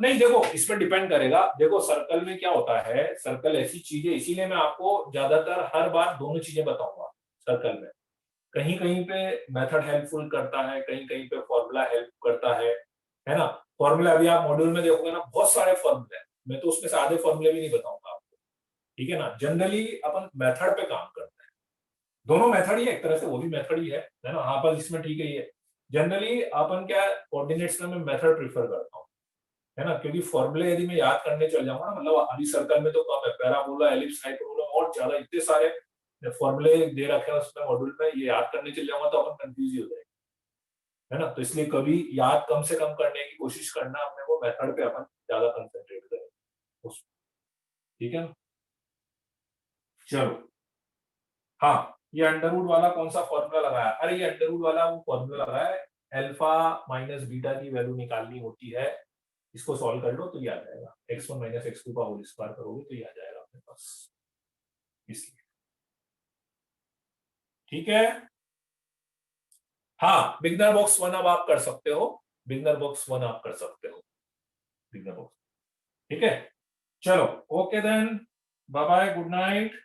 नहीं, देखो इसमें डिपेंड करेगा। देखो सर्कल में क्या होता है, सर्कल ऐसी चीज है, इसीलिए मैं आपको ज्यादातर हर बार दोनों चीजें बताऊंगा सर्कल में। कहीं कहीं पे मेथड हेल्पफुल करता है, कहीं कहीं पे फॉर्मूला हेल्प करता है ना। फॉर्मूला अभी आप मॉड्यूल में देखोगे ना, बहुत सारे फॉर्मूले हैं, मैं तो उसमें से आधे फॉर्मूले भी नहीं बताऊंगा आपको। ठीक है ना, जनरली अपन मेथड पे काम करते हैं, दोनों मेथड ही है एक तरह से, वो भी मेथड ही है ना। हाँ, पर इसमें ठीक है, ये जनरली अपन क्या कोऑर्डिनेट्स में मेथड प्रीफर करता हूँ, है ना, क्योंकि फॉर्मूले यदि मैं याद करने चल जाऊंगा ना, मतलब अभी सर्कल में तो कम है, पैराबोला, एलिप्स, हाइपरबोला और ज्यादा इतने सारे फॉर्मूले दे रखे हैं उसमें मॉड्यूल में, ये याद करने चल जाऊंगा तो अपन कंफ्यूज ही हो जाएंगे, है ना। तो इसलिए कभी याद कम से कम करने की कोशिश करना, अपने को मेथड पे अपन ज्यादा कंसंट्रेट करें उस। ठीक है ना, चलो। हाँ, ये अंडर रूट वाला कौन सा फॉर्मूला लगाया? अरे ये अंडर रूट वाला वो फॉर्मूला लगाया है, अल्फा माइनस बीटा की वैल्यू निकालनी होती है, इसको सॉल्व कर लो तो ये आ जाएगा, x1 माइनस x2 का होल स्क्वायर करोगे तो ये आ जाएगा अपने पास, इसलिए। ठीक है, हाँ, बिगनर बॉक्स 1 अब आप कर सकते हो, बिगनर बॉक्स 1 आप कर सकते हो, बिगनर बॉक्स। ठीक है, चलो, okay then, bye bye, good night.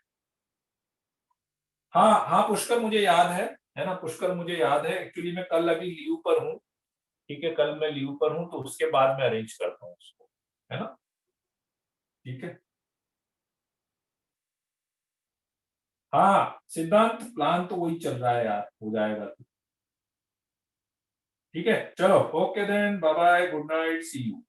हाँ हाँ, पुष्कर मुझे याद है ना, पुष्कर मुझे याद है, एक्चुअली मैं कल अभी लीव पर हूँ। ठीक है, कल मैं लीव पर हूँ तो उसके बाद मैं अरेंज करता हूँ उसको, है ना। ठीक है, हाँ सिद्धांत, प्लान तो वही चल रहा है यार, हो जाएगा। ठीक है, चलो, okay then, bye bye, good night, see you.